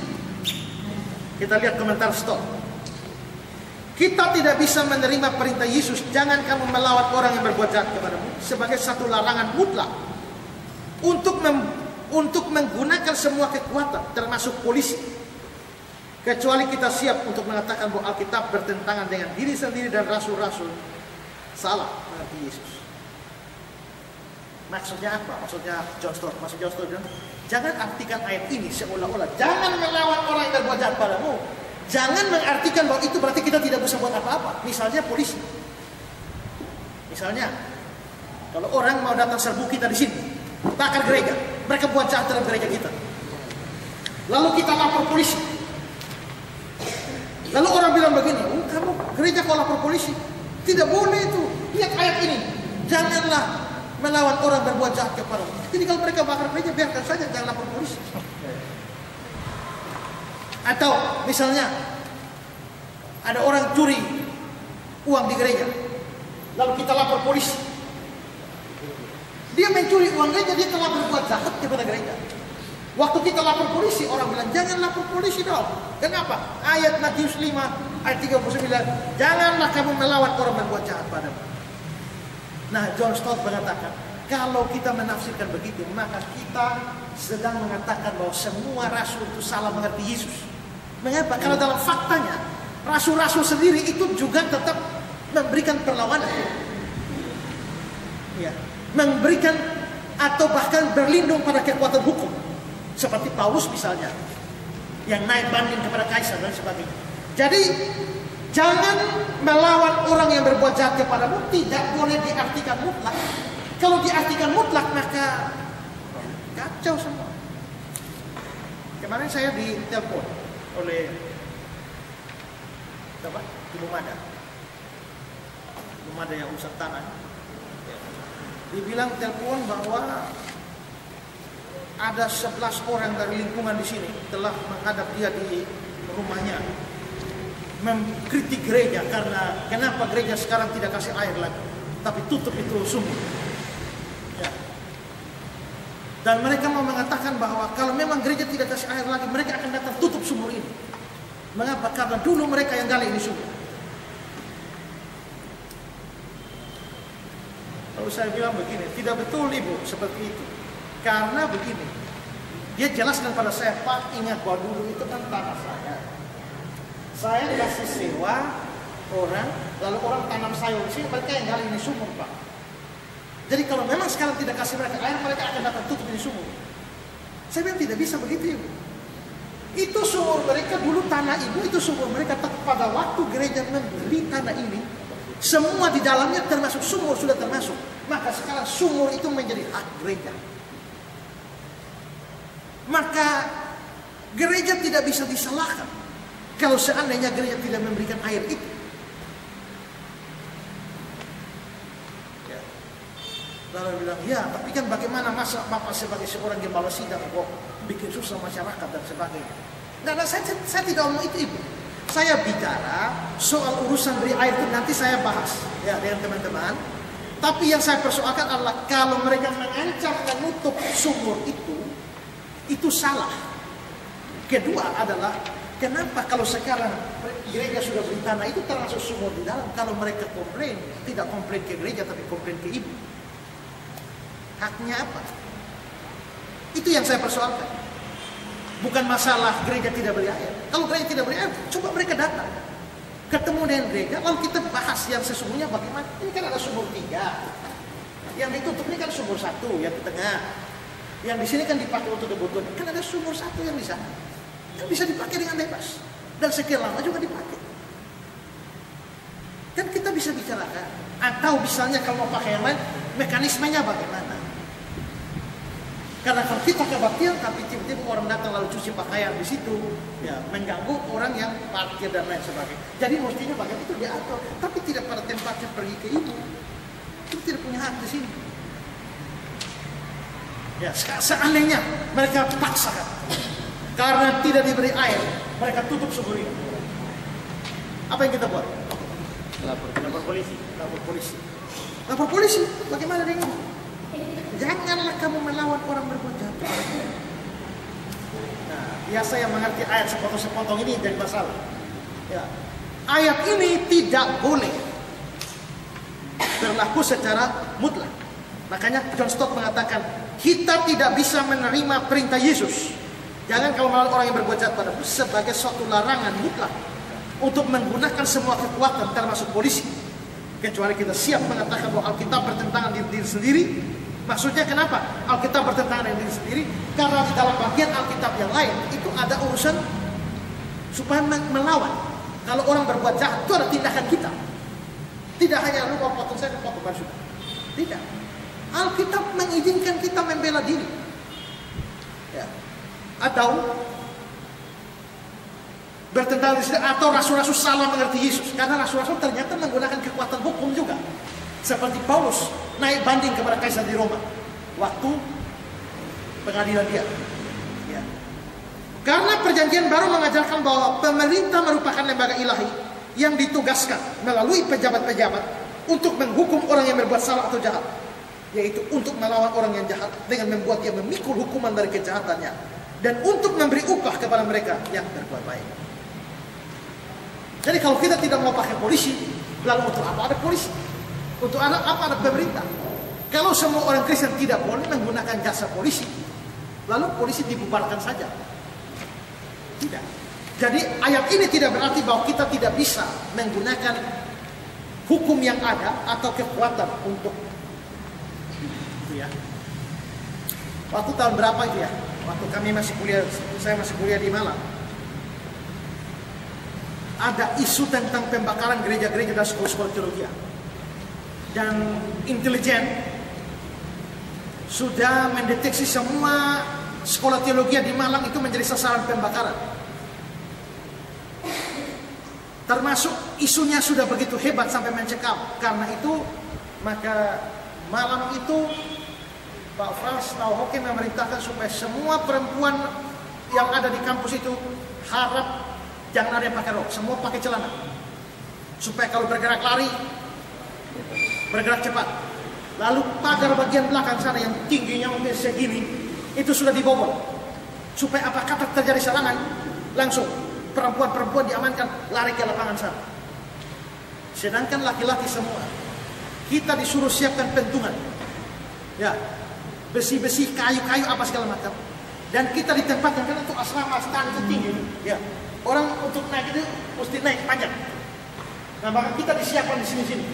Kita lihat komentar stop. Kita tidak bisa menerima perintah Yesus, jangan kamu melawan orang yang berbuat jahat kepadamu, sebagai satu larangan mutlak untuk menggunakan semua kekuatan, termasuk polisi. Kecuali kita siap untuk mengatakan bahwa Alkitab bertentangan dengan diri sendiri dan rasul-rasul. Salah mengerti Yesus. Maksudnya apa? Maksudnya John Stott. Maksud John Stott bilang, jangan artikan ayat ini seolah-olah jangan melawan orang yang berbuat jahat padamu. Jangan mengartikan bahwa itu berarti kita tidak bisa buat apa-apa. Misalnya polisi. Misalnya, kalau orang mau datang serbu kita di sini, bakar gereja, mereka buat jahat dalam gereja kita. Lalu kita lapor polisi. Lalu orang bilang begini, oh, kamu gereja kau lapor polisi? Tidak boleh itu. Lihat ayat ini. Janganlah melawan orang berbuat jahat kepadamu. Jadi kalau mereka bakar gereja, biarkan saja, jangan lapor polisi. Atau misalnya ada orang curi uang di gereja, lalu kita lapor polisi. Dia mencuri uang gereja, dia telah berbuat jahat kepada gereja. Waktu kita lapor polisi, orang bilang jangan lapor polisi dong. Kenapa? Ayat Matius 5 ayat 39, janganlah kamu melawan orang berbuat jahat padamu. Nah, John Stott mengatakan, kalau kita menafsirkan begitu, maka kita sedang mengatakan bahwa semua rasul itu salah mengerti Yesus. Mengapa? Karena dalam faktanya, rasul-rasul sendiri itu juga tetap memberikan perlawanan. Ya, memberikan atau bahkan berlindung pada kekuatan hukum. Seperti Paulus misalnya, yang naik banding kepada kaisar dan sebagainya. Jadi, jangan melawan orang yang berbuat jahat kepadamu, tidak boleh diartikan mutlak. Kalau diartikan mutlak, maka kacau semua. Kemarin saya ditelepon oleh Ibu Mada. Ibu Mada yang urusan tanah. Dibilang telepon bahwa ada 11 orang dari lingkungan di sini telah menghadap dia di rumahnya, mengkritik gereja karena kenapa gereja sekarang tidak kasih air lagi, tapi tutup itu sumur. Ya. Dan mereka mau mengatakan bahwa kalau memang gereja tidak kasih air lagi, mereka akan datang tutup sumur ini. Mengapa? Karena dulu mereka yang gali ini sumur. Lalu saya bilang begini, tidak betul Ibu seperti itu. Karena begini, dia jelaskan pada saya, Pak, ingat bahwa dulu itu kan tanah saya. Saya kasih sewa orang, lalu orang tanam sayur di sini, mereka yang gali ini sumur, Pak. Jadi kalau memang sekarang tidak kasih mereka air, mereka akan datang tutup ini sumur. Saya bilang tidak bisa begitu, Ibu. Itu sumur mereka dulu, tanah Ibu itu sumur mereka. Pada waktu gereja membeli tanah ini, semua di dalamnya termasuk sumur sudah termasuk. Maka sekarang sumur itu menjadi hak gereja. Maka gereja tidak bisa disalahkan kalau seandainya gereja tidak memberikan air itu. Ya. Lalu bilang, ya tapi kan bagaimana masa Bapak sebagai seorang gembala sidang kok bikin susah masyarakat dan sebagainya. Nah, saya tidak ngomong itu, Ibu. Saya bicara soal urusan beri air itu nanti saya bahas ya dengan teman-teman. Tapi yang saya persoalkan adalah kalau mereka mengancam menutup sumur itu salah. Kedua adalah kenapa kalau sekarang gereja sudah beri tanah itu termasuk sumur di dalam, kalau mereka komplain, tidak komplain ke gereja tapi komplain ke Ibu. Haknya apa? Itu yang saya persoalkan. Bukan masalah gereja tidak beri air. Kalau gereja tidak beri air, coba mereka datang, ketemu dengan gereja, lalu kita bahas yang sesungguhnya bagaimana. Ini kan ada sumur 3, yang ditutup ini kan sumur 1 yang di tengah, yang di sini kan dipakai untuk kebutuhan. Kan ada sumur 1 yang di sana, yang bisa dipakai dengan bebas dan sekian lama juga dipakai. Kan kita bisa bicarakan. Atau misalnya kalau mau pakai yang lain, mekanismenya bagaimana? Karena kalau kita kebaktian, tapi tiba-tiba orang datang lalu cuci pakaian di situ, ya mengganggu orang yang parkir dan lain sebagainya. Jadi mestinya bagaimana itu diatur, tapi tidak pada tempatnya pergi ke Ibu. Itu tidak punya hak di sini. Ya, seandainya mereka paksakan karena tidak diberi air, mereka tutup sumur ini. Apa yang kita buat? Lapor polisi. Lapor polisi. Lapor polisi. Bagaimana dengan ini? Janganlah kamu melawan orang berbuat jahat. Nah, biasa yang mengerti ayat sepotong-sepotong ini jadi masalah. Ya. Ayat ini tidak boleh berlaku secara mutlak. Makanya John Stott mengatakan, kita tidak bisa menerima perintah Yesus, jangan kamu melawan orang yang berbuat jahat padamu, sebagai suatu larangan mutlak untuk menggunakan semua kekuatan termasuk polisi. Kecuali kita siap mengatakan bahwa Alkitab bertentangan dengan diri sendiri. Maksudnya kenapa Alkitab bertentangan dengan diri sendiri? Karena di dalam bagian Alkitab yang lain itu ada urusan supaya melawan. Kalau orang berbuat jahat itu ada tindakan kita. Tidak hanya lu mau potong saya, potong baru sudah. Tidak. Alkitab mengizinkan kita membela diri. Ya. Atau bertentangan atau rasul-rasul salah mengerti Yesus, karena rasul-rasul ternyata menggunakan kekuatan hukum juga. Seperti Paulus naik banding kepada kaisar di Roma waktu pengadilan dia. Ya. Karena perjanjian baru mengajarkan bahwa pemerintah merupakan lembaga ilahi yang ditugaskan melalui pejabat-pejabat untuk menghukum orang yang berbuat salah atau jahat, yaitu untuk melawan orang yang jahat dengan membuat dia memikul hukuman dari kejahatannya, dan untuk memberi upah kepada mereka yang berbuat baik. Jadi kalau kita tidak mau pakai polisi, lalu untuk apa ada polisi? Untuk apa ada pemerintah? Kalau semua orang Kristen tidak boleh menggunakan jasa polisi, lalu polisi dibubarkan saja. Tidak. Jadi ayat ini tidak berarti bahwa kita tidak bisa menggunakan hukum yang ada atau kekuatan untuk itu ya. Waktu tahun berapa itu ya? Waktu kami masih kuliah, saya masih kuliah di Malang. Ada isu tentang pembakaran gereja-gereja dan sekolah-sekolah teologi. Dan intelijen sudah mendeteksi semua sekolah teologi di Malang itu menjadi sasaran pembakaran. Termasuk isunya sudah begitu hebat sampai mencekam. Karena itu maka malam itu Pak Frans Tauhoke memerintahkan supaya semua perempuan yang ada di kampus itu harap jangan ada yang pakai rok, semua pakai celana. Supaya kalau bergerak lari, bergerak cepat. Lalu pagar bagian belakang sana yang tingginya mungkin segini, itu sudah dibobol. Supaya apakah terjadi serangan, langsung perempuan-perempuan diamankan, lari ke lapangan sana. Sedangkan laki-laki semua, kita disuruh siapkan pentungan. Ya, besi-besi, kayu-kayu apa segala macam. Dan kita ditempatkan, karena untuk asrama stand itu tinggi. Ya, orang untuk naik itu mesti naik panjang. Nah, maka kita disiapkan di sini-sini.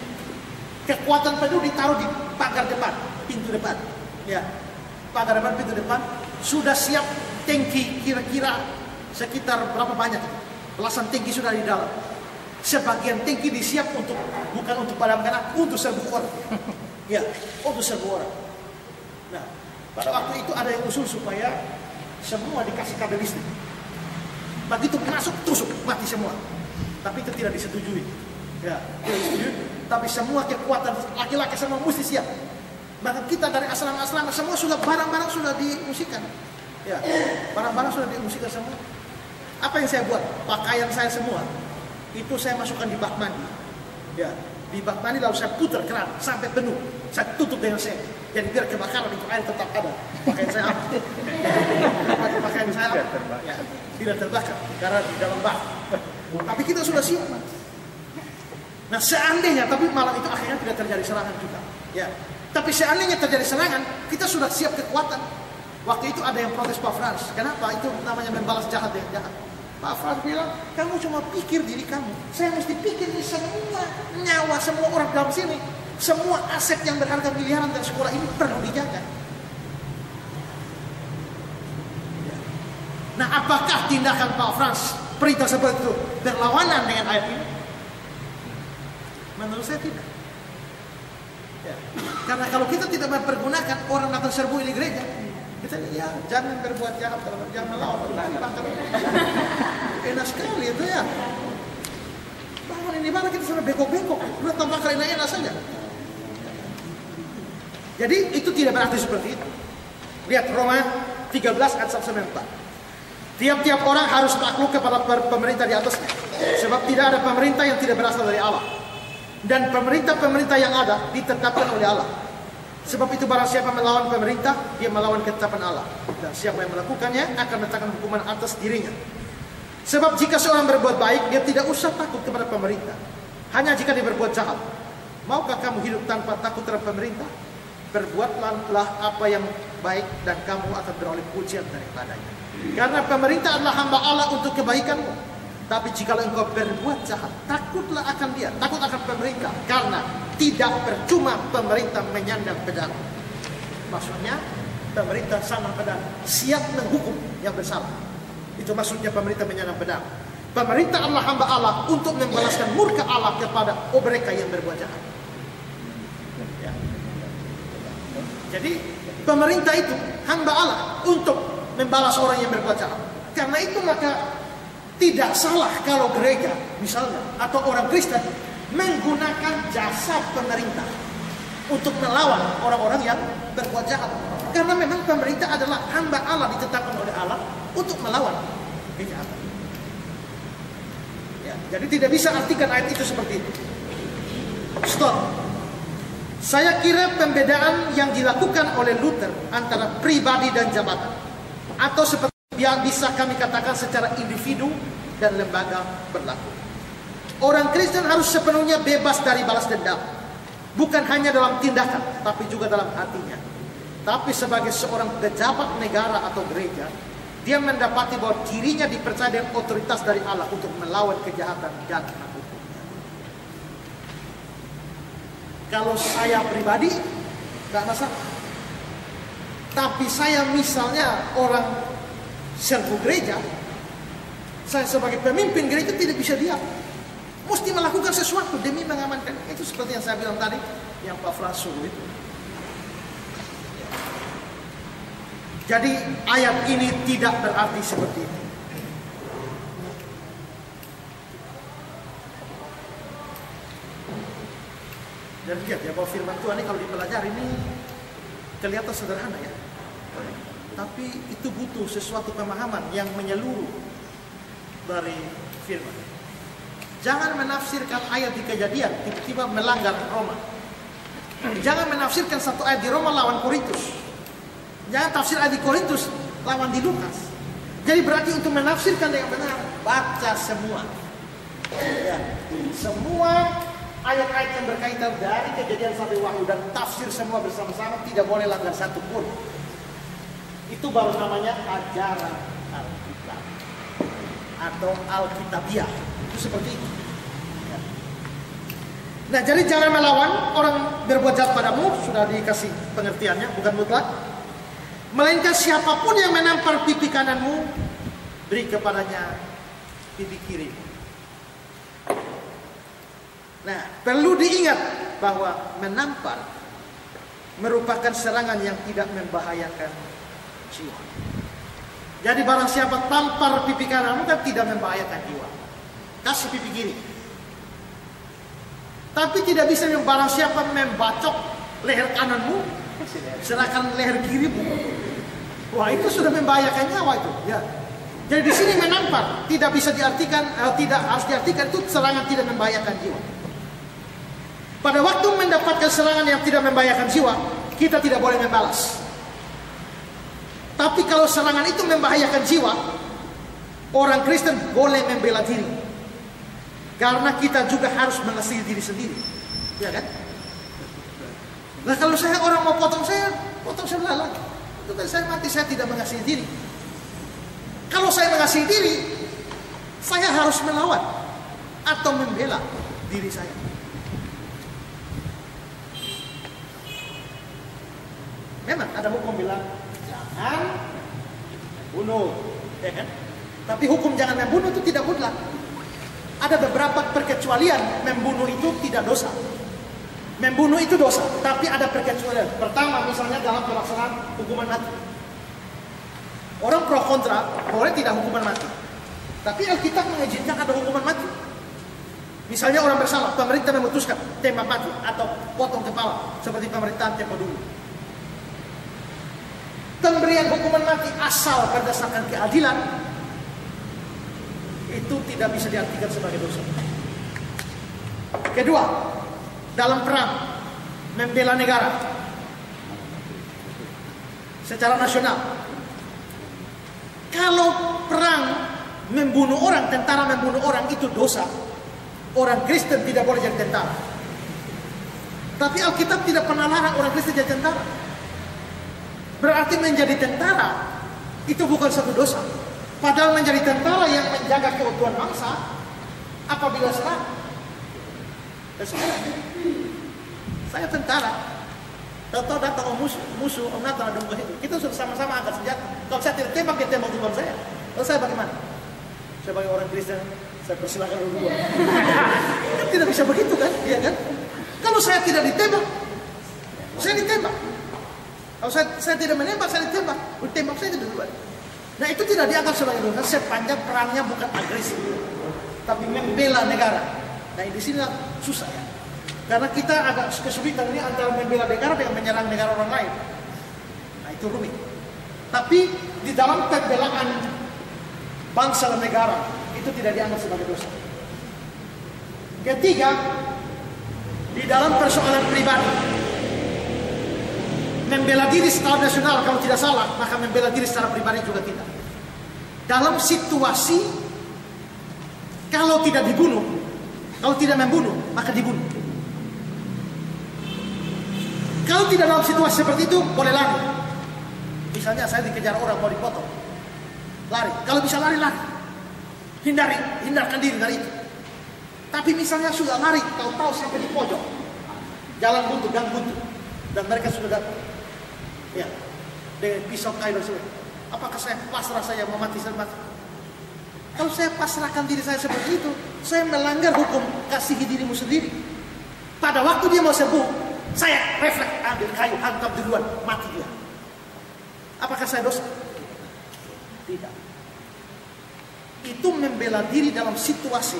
Kekuatan penuh ditaruh di pagar depan, pintu depan. Ya, pagar depan, pintu depan. Sudah siap tangki kira-kira sekitar berapa banyak? Belasan tangki sudah di dalam. Sebagian tangki disiap untuk bukan untuk padamkan api, untuk serbu orang. Ya, untuk serbu orang. Nah, pada waktu itu ada yang usul supaya semua dikasih kabel listrik. Begitu masuk tusuk mati semua. Tapi itu tidak disetujui. Ya, tidak disetujui. Tapi semua kekuatan laki-laki semua mesti siap. Maka kita dari asrama-asrama semua sudah barang-barang sudah diungsikan. Ya, barang-barang sudah diungsikan semua. Apa yang saya buat? Pakaian saya semua itu saya masukkan di bak mandi. Ya, di bak mandi lalu saya putar keran sampai penuh. Saya tutup dengan seng. Jadi biar kebakaran itu air tetap ada. Pakaian saya apa? Pakaian saya apa? Ya, tidak terbakar karena di dalam bak. Tapi kita sudah siap. Nah, seandainya, tapi malam itu akhirnya tidak terjadi serangan juga. Ya, tapi seandainya terjadi serangan, kita sudah siap kekuatan. Waktu itu ada yang protes Pak Frans. Kenapa? Itu namanya membalas jahat dengan jahat. Pak Frans bilang, kamu cuma pikir diri kamu. Saya mesti pikir ini semua nyawa semua orang dalam sini. Semua aset yang berharga miliaran dari sekolah ini perlu dijaga. Nah, apakah tindakan Pak Frans perintah seperti itu berlawanan dengan ayat ini? Menurut saya tidak. Ya. Karena kalau kita tidak mempergunakan orang datang serbu ini gereja, kita ya jangan berbuat jahat, jangan melawan, enak sekali itu ya. Bangun ini mana kita sudah bengkok-bengkok, udah tambah kali enak saja. Jadi itu tidak berarti seperti itu. Lihat Roma 13 ayat 1-4. Tiap-tiap orang harus takluk kepada pemerintah di atasnya, sebab tidak ada pemerintah yang tidak berasal dari Allah. Dan pemerintah-pemerintah yang ada ditetapkan oleh Allah. Sebab itu barang siapa melawan pemerintah, dia melawan ketetapan Allah. Dan siapa yang melakukannya akan mendatangkan hukuman atas dirinya. Sebab jika seorang berbuat baik, dia tidak usah takut kepada pemerintah. Hanya jika dia berbuat jahat. Maukah kamu hidup tanpa takut terhadap pemerintah? Berbuatlah apa yang baik dan kamu akan beroleh pujian daripadanya. Karena pemerintah adalah hamba Allah untuk kebaikanmu. Tapi jikalau engkau berbuat jahat, takutlah akan dia, takut akan pemerintah. Karena tidak percuma pemerintah menyandang pedang. Maksudnya pemerintah sama pedang, siap menghukum yang bersalah. Itu maksudnya pemerintah menyandang pedang. Pemerintah adalah hamba Allah untuk membalaskan murka Allah kepada mereka yang berbuat jahat. Ya. Jadi pemerintah itu hamba Allah untuk membalas orang yang berbuat jahat. Karena itu maka tidak salah kalau gereja misalnya atau orang Kristen menggunakan jasa pemerintah untuk melawan orang-orang yang berbuat jahat. Karena memang pemerintah adalah hamba Allah, ditetapkan oleh Allah untuk melawan kejahatan. Ya, jadi tidak bisa artikan ayat itu seperti itu. Stop. Saya kira pembedaan yang dilakukan oleh Luther antara pribadi dan jabatan, atau seperti yang bisa kami katakan secara individu dan lembaga berlaku. Orang Kristen harus sepenuhnya bebas dari balas dendam. Bukan hanya dalam tindakan, tapi juga dalam hatinya. Tapi sebagai seorang pejabat negara atau gereja, dia mendapati bahwa dirinya dipercaya dengan otoritas dari Allah untuk melawan kejahatan dan menghukumnya. Kalau saya pribadi, tidak masalah. Tapi saya misalnya orang serbu gereja, saya sebagai pemimpin gereja tidak bisa diam. Mesti melakukan sesuatu demi mengamankan. Itu seperti yang saya bilang tadi, yang Pak Frans suruh itu. Jadi ayat ini tidak berarti seperti itu. Dan lihat ya, bahwa firman Tuhan ini kalau dipelajari ini kelihatan sederhana ya. Tapi itu butuh sesuatu pemahaman yang menyeluruh dari firman. Jangan menafsirkan ayat di Kejadian tiba-tiba melanggar Roma. Jangan menafsirkan satu ayat di Roma lawan Korintus. Jangan tafsir ayat di Korintus lawan di Lukas. Jadi berarti untuk menafsirkan dengan benar, baca semua. Ya, semua ayat-ayat yang berkaitan dari Kejadian sampai Wahyu dan tafsir semua bersama-sama, tidak boleh langgar satu pun. Itu baru namanya ajaran Alkitab atau Alkitabiah. Itu seperti itu. Ya. Nah, jadi jangan melawan orang berbuat jahat padamu, sudah dikasih pengertiannya, bukan mutlak. Melainkan siapapun yang menampar pipi kananmu, beri kepadanya pipi kiri. Nah, perlu diingat bahwa menampar merupakan serangan yang tidak membahayakan jiwa. Jadi barang siapa tampar pipi kananmu kan tidak membahayakan jiwa. Kasih pipi kiri. Tapi tidak bisa yang barang siapa membacok leher kananmu, serahkan leher kirimu. Wah, itu sudah membahayakan nyawa itu. Ya. Jadi di sini menampar tidak bisa diartikan, tidak harus diartikan itu serangan tidak membahayakan jiwa. Pada waktu mendapatkan serangan yang tidak membahayakan jiwa, kita tidak boleh membalas. Tapi kalau serangan itu membahayakan jiwa, orang Kristen boleh membela diri. Karena kita juga harus mengasihi diri sendiri. Ya kan? Nah, kalau saya orang mau potong saya belah lagi. Itu kan saya mati, saya tidak mengasihi diri. Kalau saya mengasihi diri, saya harus melawan atau membela diri saya. Memang ada hukum bilang jangan bunuh, ya kan? Tapi hukum jangan membunuh itu tidak mutlak. Ada beberapa perkecualian, membunuh itu tidak dosa. Membunuh itu dosa, tapi ada perkecualian. Pertama, misalnya dalam pelaksanaan hukuman mati. Orang pro kontra, boleh tidak hukuman mati. Tapi Alkitab mengizinkan ada hukuman mati. Misalnya orang bersalah, pemerintah memutuskan tembak mati atau potong kepala, seperti pemerintahan tempo dulu. Pemberian hukuman mati asal berdasarkan keadilan itu tidak bisa diartikan sebagai dosa. Kedua, dalam perang membela negara secara nasional. Kalau perang membunuh orang, tentara membunuh orang itu dosa. Orang Kristen tidak boleh jadi tentara. Tapi Alkitab tidak pernah larang orang Kristen jadi tentara. Berarti menjadi tentara itu bukan satu dosa. Padahal menjadi tentara yang menjaga keutuhan bangsa apabila serang. Saya tentara. Tahu-tahu datang musuh, Om Nathan ada muka itu. Kita sudah sama-sama angkat senjata. Kalau saya tidak tembak, dia tembak tubuh saya. Lalu saya bagaimana? Sebagai orang Kristen, saya persilakan dulu. Kan tidak bisa begitu kan? Iya kan? Kalau saya tidak ditembak, saya ditembak. Kalau saya tidak menembak, saya ditembak. Ditembak saya duluan. Nah itu tidak dianggap sebagai dosa sepanjang perangnya bukan agresif, tapi membela negara. Nah di sini susah ya. Karena kita agak kesulitan ini antara membela negara dengan menyerang negara orang lain. Nah itu rumit. Tapi di dalam pembelaan bangsa dan negara itu tidak dianggap sebagai dosa. Ketiga, di dalam persoalan pribadi, membela diri secara nasional kalau tidak salah, maka membela diri secara pribadi juga tidak. Dalam situasi kalau tidak dibunuh, kalau tidak membunuh, maka dibunuh. Kalau tidak dalam situasi seperti itu, boleh lari. Misalnya saya dikejar orang mau dipotong, lari. Kalau bisa lari, lari. Hindarkan diri dari itu. Tapi misalnya sudah lari, tahu-tahu sampai di pojok, jalan buntu, gang buntu, dan mereka sudah datang, ya, dengan pisau kayu dan sebagainya. Apakah saya pasrah saya mau mati, saya mati? Kalau saya pasrahkan diri saya seperti itu, saya melanggar hukum kasihi dirimu sendiri. Pada waktu dia mau sembuh, saya refleks ambil kayu, hantam duluan, mati dia. Apakah saya dosa? Tidak. Itu membela diri dalam situasi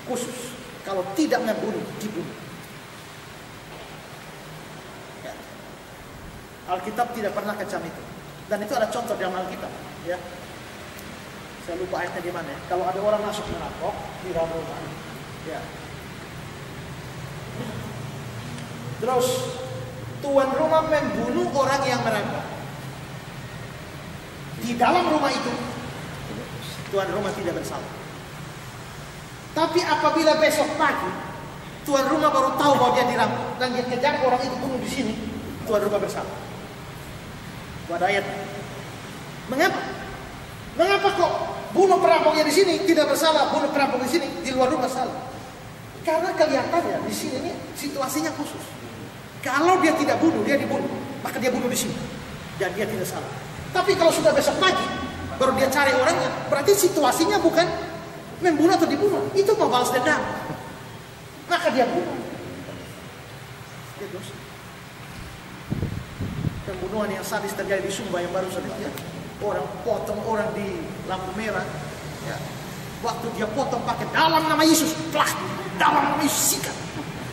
khusus. Kalau tidak membunuh, dibunuh. Ya. Alkitab tidak pernah kecam itu. Dan itu ada contoh dalam Alkitab. Ya. Saya lupa ayatnya di mana. Kalau ada orang masuk merampok di dalam rumah, ya. Terus tuan rumah membunuh orang yang merampok. Di dalam rumah itu tuan rumah tidak bersalah. Tapi apabila besok pagi tuan rumah baru tahu bahwa dia dirampok dan dia kejar orang itu bunuh di sini, tuan rumah bersalah. Ada ayat. Mengapa? Mengapa kok bunuh perampoknya di sini tidak bersalah, bunuh perampok di sini di luar rumah salah? Karena kelihatannya di sini ini situasinya khusus. Kalau dia tidak bunuh, dia dibunuh, maka dia bunuh di sini dan dia tidak salah. Tapi kalau sudah besok pagi baru dia cari orangnya, berarti situasinya bukan membunuh atau dibunuh, itu mau balas dendam, maka dia bunuh. Terus pembunuhan yang sadis terjadi di Sumba yang baru saja, ya. Orang potong orang di lampu merah, ya. Waktu dia potong pakai dalam nama Yesus, plak, dalam nama Yesus sikat,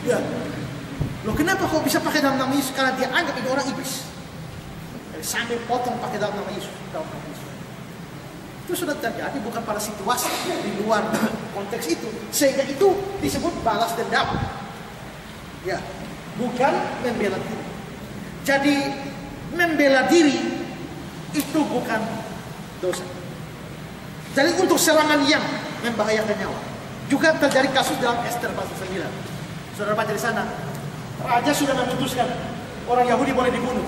ya. Loh kenapa kok bisa pakai dalam nama Yesus? Karena dia anggap ini orang iblis. Jadi sambil potong pakai dalam nama Yesus, dalam nama Yesus. Itu sudah terjadi bukan pada situasi di luar konteks itu, sehingga itu disebut balas dendam. Ya, bukan membela diri. Jadi membela diri itu bukan dosa. Jadi untuk serangan yang membahayakan nyawa. Juga terjadi kasus dalam Ester pasal 9. Saudara baca di sana. Raja sudah memutuskan orang Yahudi boleh dibunuh.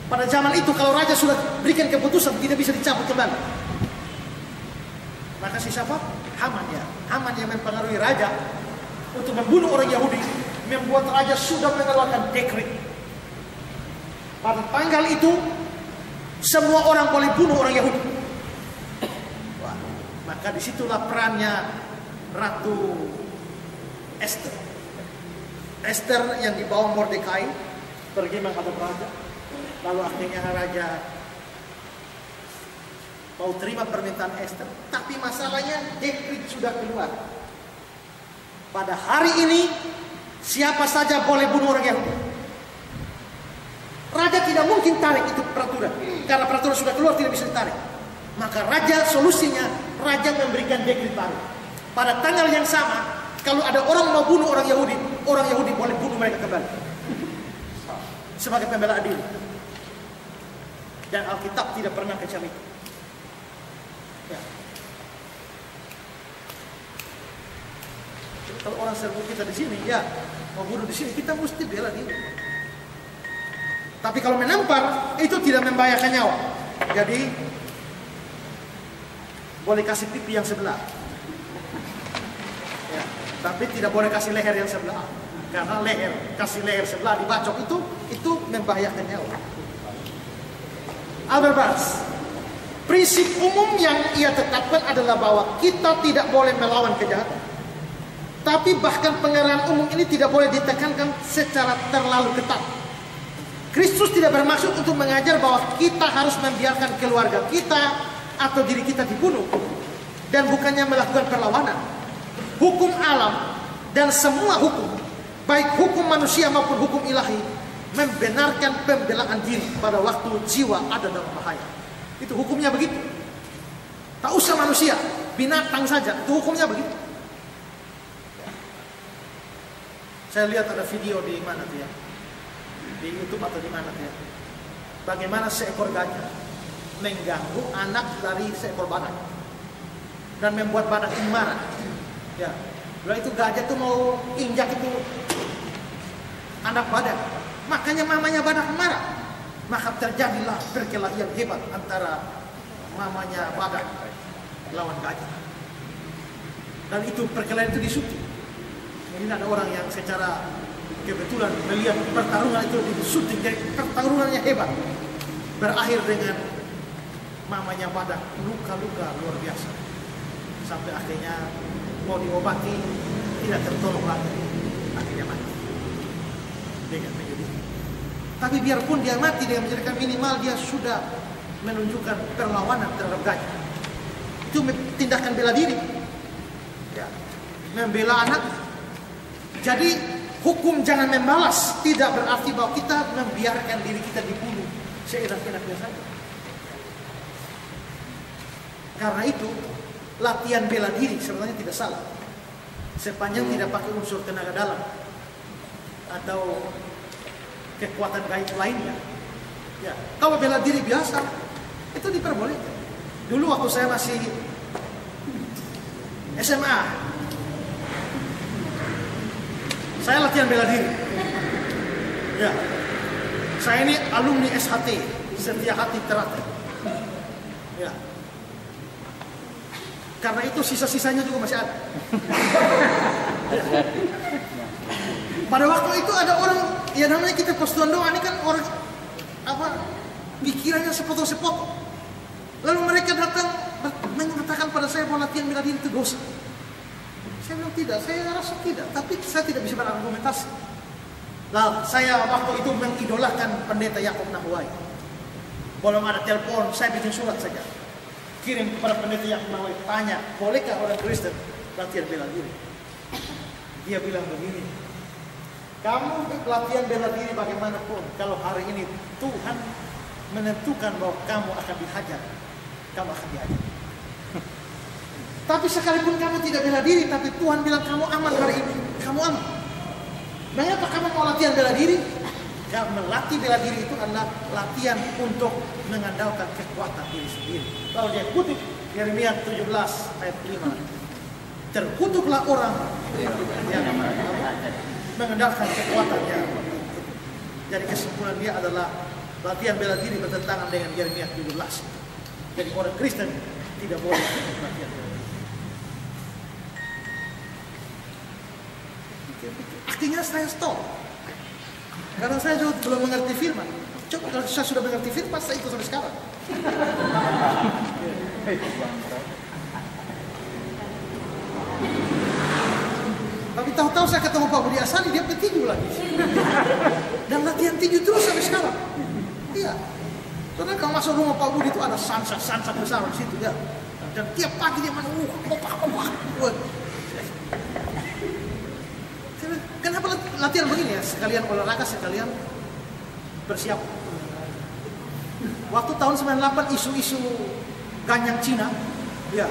Pada zaman itu kalau raja sudah berikan keputusan tidak bisa dicabut kembali. Maka si siapa? Haman ya. Haman yang mempengaruhi raja untuk membunuh orang Yahudi, membuat raja sudah mengeluarkan dekret. Pada tanggal itu semua orang boleh bunuh orang Yahudi. Wah, maka disitulah perannya Ratu Ester. Ester yang dibawa Mordekai pergi menghadap raja. Lalu akhirnya raja mau terima permintaan Ester. Tapi masalahnya dekret sudah keluar. Pada hari ini siapa saja boleh bunuh orang Yahudi. Raja tidak mungkin tarik itu peraturan. Karena peraturan sudah keluar tidak bisa ditarik. Maka raja solusinya, raja memberikan dekret baru. Pada tanggal yang sama Kalau ada orang mau bunuh orang Yahudi boleh bunuh mereka kembali sebagai pembela adil. Dan Alkitab tidak pernah kecam itu. Ya. Jadi kalau orang serbu kita di sini, ya mau bunuh di sini, kita mesti bela diri. Tapi kalau menampar itu tidak membahayakan nyawa. Jadi boleh kasih pipi yang sebelah. Ya. Tapi tidak boleh kasih leher yang sebelah. Karena kasih leher sebelah dibacok itu membahayakan nyawa. Albert Barnes, prinsip umum yang ia tetapkan adalah bahwa kita tidak boleh melawan kejahatan. Tapi bahkan pengarahan umum ini tidak boleh ditekankan secara terlalu ketat. Kristus tidak bermaksud untuk mengajar bahwa kita harus membiarkan keluarga kita atau diri kita dibunuh. Dan bukannya melakukan perlawanan. Hukum alam dan semua hukum, baik hukum manusia maupun hukum ilahi, membenarkan pembelaan diri pada waktu jiwa ada dalam bahaya. Itu hukumnya begitu. Tak usah manusia, binatang saja, itu hukumnya begitu. Saya lihat ada video di mana tuh ya, di YouTube atau di mana tuh ya, bagaimana seekor gajah mengganggu anak dari seekor badak dan membuat badak ini marah. Ya, lalu itu gajah tuh mau injak itu anak badak. Makanya mamanya badak marah. Maka terjadilah perkelahian hebat antara mamanya badak lawan gajah. Dan itu perkelahian itu disuti. Ini ada orang yang secara kebetulan melihat pertarungan itu disuting. Jadi pertarungannya hebat. Berakhir dengan mamanya badak luka-luka luar biasa. Sampai akhirnya mau diobati tidak tertolong lagi. Akhirnya mati. Dengan menyedihkan. Tapi biarpun dia mati dengan menjadikan minimal dia sudah menunjukkan perlawanan terhadap gajah. Itu tindakan bela diri. Ya. Membela anak. Jadi hukum jangan membalas tidak berarti bahwa kita membiarkan diri kita dibunuh seenak-enaknya saja. Karena itu latihan bela diri sebenarnya tidak salah. Sepanjang tidak pakai unsur tenaga dalam atau kekuatan gaib lainnya. Ya, kalau bela diri biasa itu diperbolehkan. Dulu waktu saya masih SMA, saya latihan bela diri. Ya, saya ini alumni SHT, Setia Hati Teratai. Ya, karena itu sisa-sisanya juga masih ada. Pada waktu itu ada orang, ya namanya kita persatuan doa, ini kan orang apa pikirannya sepotong-sepotong. Lalu mereka datang mengatakan pada saya bahwa latihan bela diri itu dosa. Saya bilang tidak, saya rasa tidak, tapi saya tidak bisa berargumentasi. Lalu saya waktu itu mengidolakan pendeta Yakub Nahwai. Belum ada telepon, saya bikin surat saja, kirim kepada pendeta Yakub Nahwai, tanya bolehkah orang Kristen latihan bela diri. Dia bilang begini, kamu latihan bela diri bagaimanapun, kalau hari ini Tuhan menentukan bahwa kamu akan dihajar, kamu akan dihajar. Tapi sekalipun kamu tidak bela diri, tapi Tuhan bilang kamu aman hari ini, kamu aman. Mengapa kamu mau latihan bela diri? Karena melatih bela diri itu adalah latihan untuk mengandalkan kekuatan diri sendiri. Kalau dia kutip Yeremia 17 ayat 5, terkutuklah orang yang mengandalkan kekuatannya. Jadi kesimpulan dia adalah latihan bela diri bertentangan dengan Yeremia 17. Jadi orang Kristen tidak boleh latihan bela diri. Akhirnya saya stop. Karena saya juga belum mengerti firman. Coba kalau saya sudah mengerti firman, saya ikut sampai sekarang. Tapi tahu-tahu saya ketemu Pak Budi Asani, dia petinju lagi. Dan latihan tinju terus sampai sekarang. Iya. Karena kalau masuk rumah Pak Budi itu ada sansak besar di situ ya. Dan tiap pagi dia main Kenapa latihan begini ya? Sekalian olahraga, sekalian bersiap. Waktu tahun 98 isu-isu ganyang Cina, ya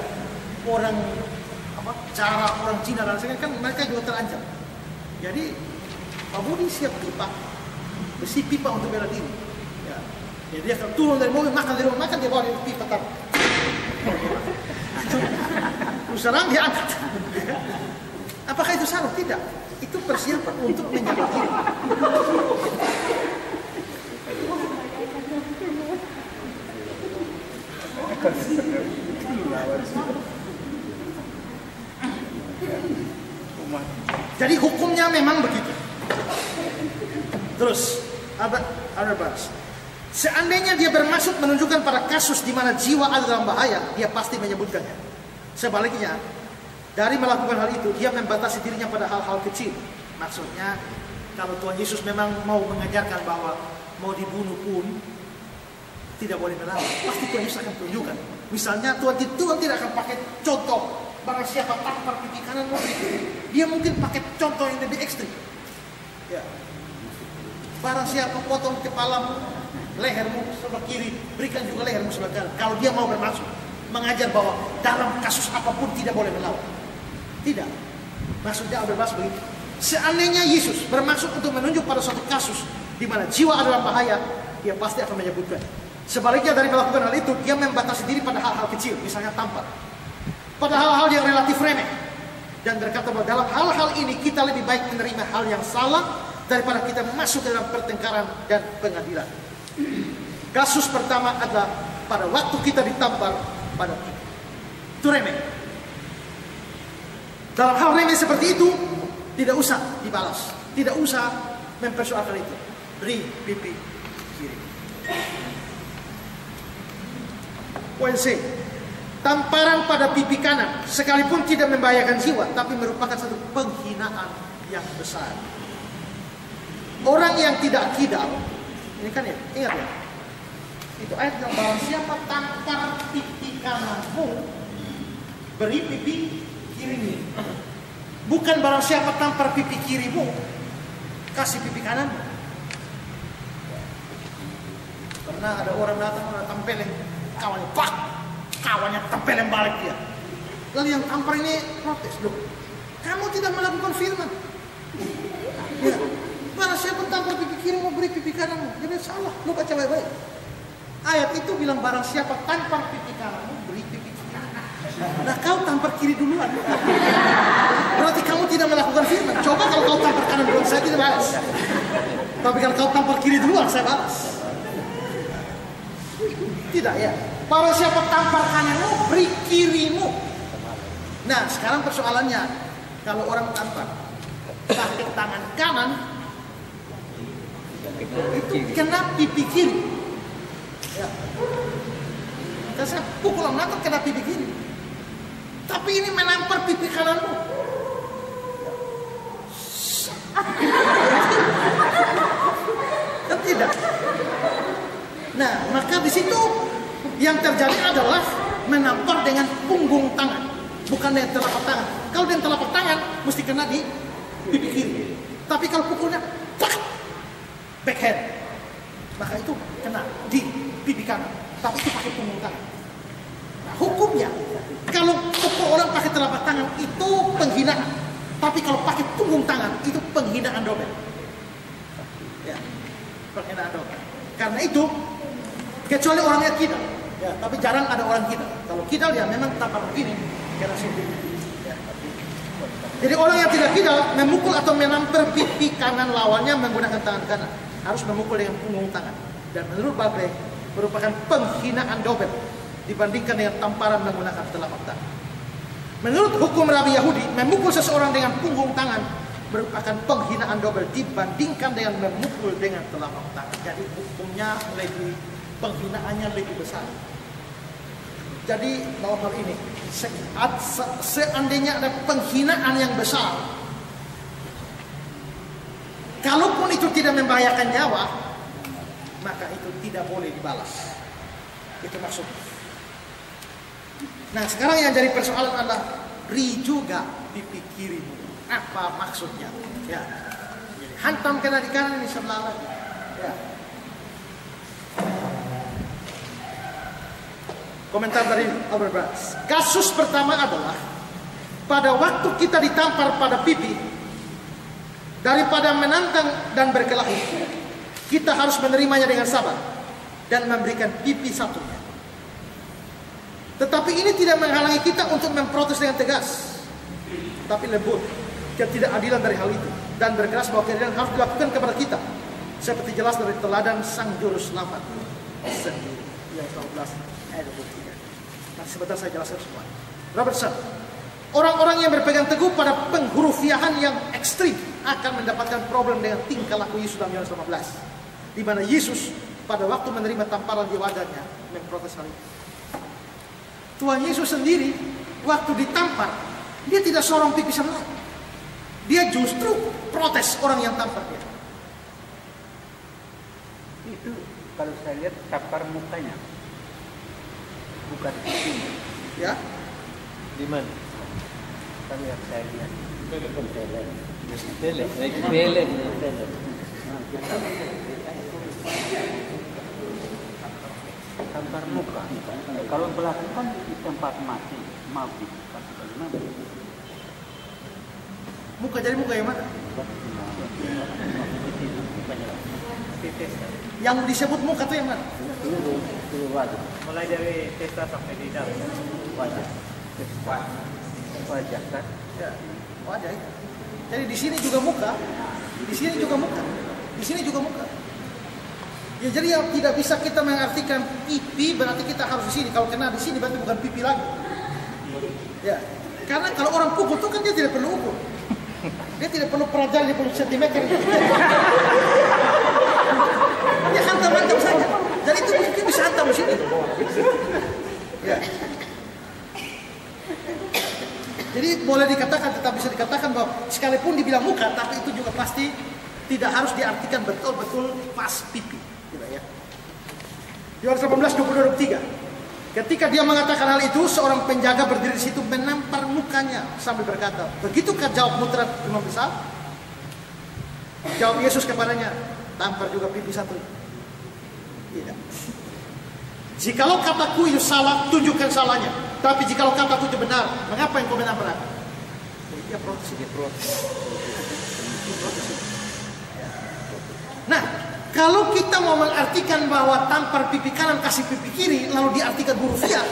orang cara orang Cina dan sebagainya, kan mereka juga terancam. Jadi Pak Budi siap pipa, besi pipa untuk bela diri. Ya. Jadi dia akan turun dari mobil, makan dari rumah makan, dia bawa di pipa tar. Terus serang dia angkat. Apakah itu salah? Tidak. Itu persiapan untuk menjaga diri. Jadi hukumnya memang begitu. Terus, ada bahas. Seandainya dia bermaksud menunjukkan pada kasus di mana jiwa ada dalam bahaya, dia pasti menyebutkannya. Sebaliknya, dari melakukan hal itu, dia membatasi dirinya pada hal-hal kecil. Maksudnya, kalau Tuhan Yesus memang mau mengajarkan bahwa mau dibunuh pun tidak boleh melawan, pasti Tuhan Yesus akan tunjukkan. Misalnya Tuhan tidak akan pakai contoh barang siapa tampar pipi kanan mau dia mungkin pakai contoh yang lebih ekstrim. Ya. Barang siapa potong kepalamu, lehermu sebelah kiri, berikan juga lehermu sebelah kanan. Kalau dia mau bermaksud mengajar bahwa dalam kasus apapun tidak boleh melawan. Tidak. Maksudnya berbahasa begitu. Seandainya Yesus bermaksud untuk menunjuk pada suatu kasus di mana jiwa adalah bahaya, dia pasti akan menyebutkan. Sebaliknya dari melakukan hal itu, dia membatasi diri pada hal-hal kecil, misalnya tampar. Pada hal-hal yang relatif remeh. Dan berkata bahwa dalam hal-hal ini kita lebih baik menerima hal yang salah daripada kita masuk ke dalam pertengkaran dan pengadilan. Kasus pertama adalah pada waktu kita ditampar pada pipi. Itu remeh. Dalam hal remeh seperti itu, tidak usah dibalas. Tidak usah mempersoalkan itu. Beri pipi kiri. Poin C. Tamparan pada pipi kanan sekalipun tidak membahayakan jiwa, tapi merupakan satu penghinaan yang besar. Orang yang tidak kidal, ini kan ya, ingat ya, itu ayat yang barang siapa tampar pipi kananmu, beri pipi kirimu. Bukan barang siapa tampar pipi kirimu, kasih pipi kanan. Pernah ada orang datang, ada tempeleng kawannya, pak, kawannya tempeleng balik dia. Lalu yang tampar ini protes, loh, kamu tidak melakukan firman. Ya. Barang siapa tampar pipi kiri mau beri pipi kananmu. Dia bilang salah, lu baca baik-baik. Ayat itu bilang barang siapa tampar pipi kananmu beri pipi kiri. Nah kau tampar kiri duluan. Berarti kamu tidak melakukan firman. Coba kalau kau tampar kanan duluan, saya tidak balas. Tapi kalau kau tampar kiri duluan, saya balas. Tidak ya. Barang siapa tampar kananmu beri kirimu. Nah sekarang persoalannya, kalau orang tampar pakai tangan kanan, itu kena pipi kiri. Ya. Dan saya pukul orang kena pipi kiri. Tapi ini menampar pipi kananmu. Dan tidak. Nah, maka di situ yang terjadi adalah menampar dengan punggung tangan, bukan dengan telapak tangan. Kalau dengan telapak tangan mesti kena di pipi kiri. Tapi kalau pukulnya backhand, maka itu kena di pipi kanan. Tapi itu pakai punggung tangan. Nah, hukumnya kalau pukul orang pakai telapak tangan itu penghinaan. Tapi kalau pakai punggung tangan itu penghinaan dobel. Ya, penghinaan dobel. Karena itu kecuali orangnya kidal. Ya, tapi jarang ada orang kidal. Kalau kidal ya memang tampar begini, kena sini. Ya, jadi orang yang tidak kidal memukul atau menampar pipi kanan lawannya menggunakan tangan kanan. Harus memukul dengan punggung tangan. Dan menurut Babre merupakan penghinaan dobel dibandingkan dengan tamparan menggunakan telapak tangan. Menurut hukum Rabi Yahudi, memukul seseorang dengan punggung tangan merupakan penghinaan dobel dibandingkan dengan memukul dengan telapak tangan. Jadi hukumnya lebih, penghinaannya lebih besar. Jadi dalam hal ini, seandainya ada penghinaan yang besar, kalaupun itu tidak membahayakan nyawa, maka itu tidak boleh dibalas. Itu maksudnya. Nah sekarang yang jadi persoalan adalah beri juga pipi kirimu. Apa maksudnya? Ya, hantam kena di kanan ini sebelah lagi. Ya. Komentar dari Albert Bratz. Kasus pertama adalah pada waktu kita ditampar pada pipi, daripada menantang dan berkelahi, kita harus menerimanya dengan sabar dan memberikan pipi satunya. Tetapi ini tidak menghalangi kita untuk memprotes dengan tegas, tapi lembut ketidakadilan dari hal itu, dan berkeras bahwa keadilan harus dilakukan kepada kita, seperti jelas dari teladan Sang Juru Selamat sendiri. Yang 12 ayat 23. Nanti sebentar saya jelaskan semua. Robertson, orang-orang yang berpegang teguh pada penghurufiahan yang ekstrim akan mendapatkan problem dengan tingkah laku Yesus dalam Yohanes 15, di mana Yesus pada waktu menerima tamparan di wajahnya memprotes hal itu. Tuhan Yesus sendiri waktu ditampar, dia tidak sorong pipi sama, dia justru protes orang yang tampar dia. Itu kalau saya lihat tampar mukanya, bukan pipinya. Ya, Di mana? Kalau yang saya lihat. Tele. Tampar muka. Kalau belakang kan di tempat mati, mati. Bagaimana? muka jadi muka yang mana? Yang disebut muka itu yang mana? Wajah. Mulai dari testa sampai di dalam. Wajah kan? Ya, wajah itu. Jadi di sini juga muka, di sini juga muka, di sini juga muka. Ya, jadi yang tidak bisa kita mengartikan pipi berarti kita harus di sini. Kalau kena di sini berarti bukan pipi lagi. Ya, karena kalau orang pukul itu kan dia tidak perlu ukur, dia tidak perlu perajalan, dia perlu sentimeter. Dia hantam-hantam saja. Jadi itu mungkin bisa hantam di sini. Ya. Jadi boleh dikatakan, tetap bisa dikatakan bahwa sekalipun dibilang muka, tapi itu juga pasti tidak harus diartikan betul-betul pas pipi. Tidak ya. Yohanes 18:22-23. Ketika dia mengatakan hal itu, seorang penjaga berdiri di situ menampar mukanya sambil berkata, "Begitukah jawab putra imam besar?" Jawab Yesus kepadanya, "Tampar juga pipi satu." Tidak. Jikalau kataku itu salah, tunjukkan salahnya. Tapi jikalau kataku itu benar, mengapa yang kau menampar aku? Dia protes. Nah, kalau kita mau mengartikan bahwa tampar pipi kanan kasih pipi kiri, lalu diartikan hurufiah,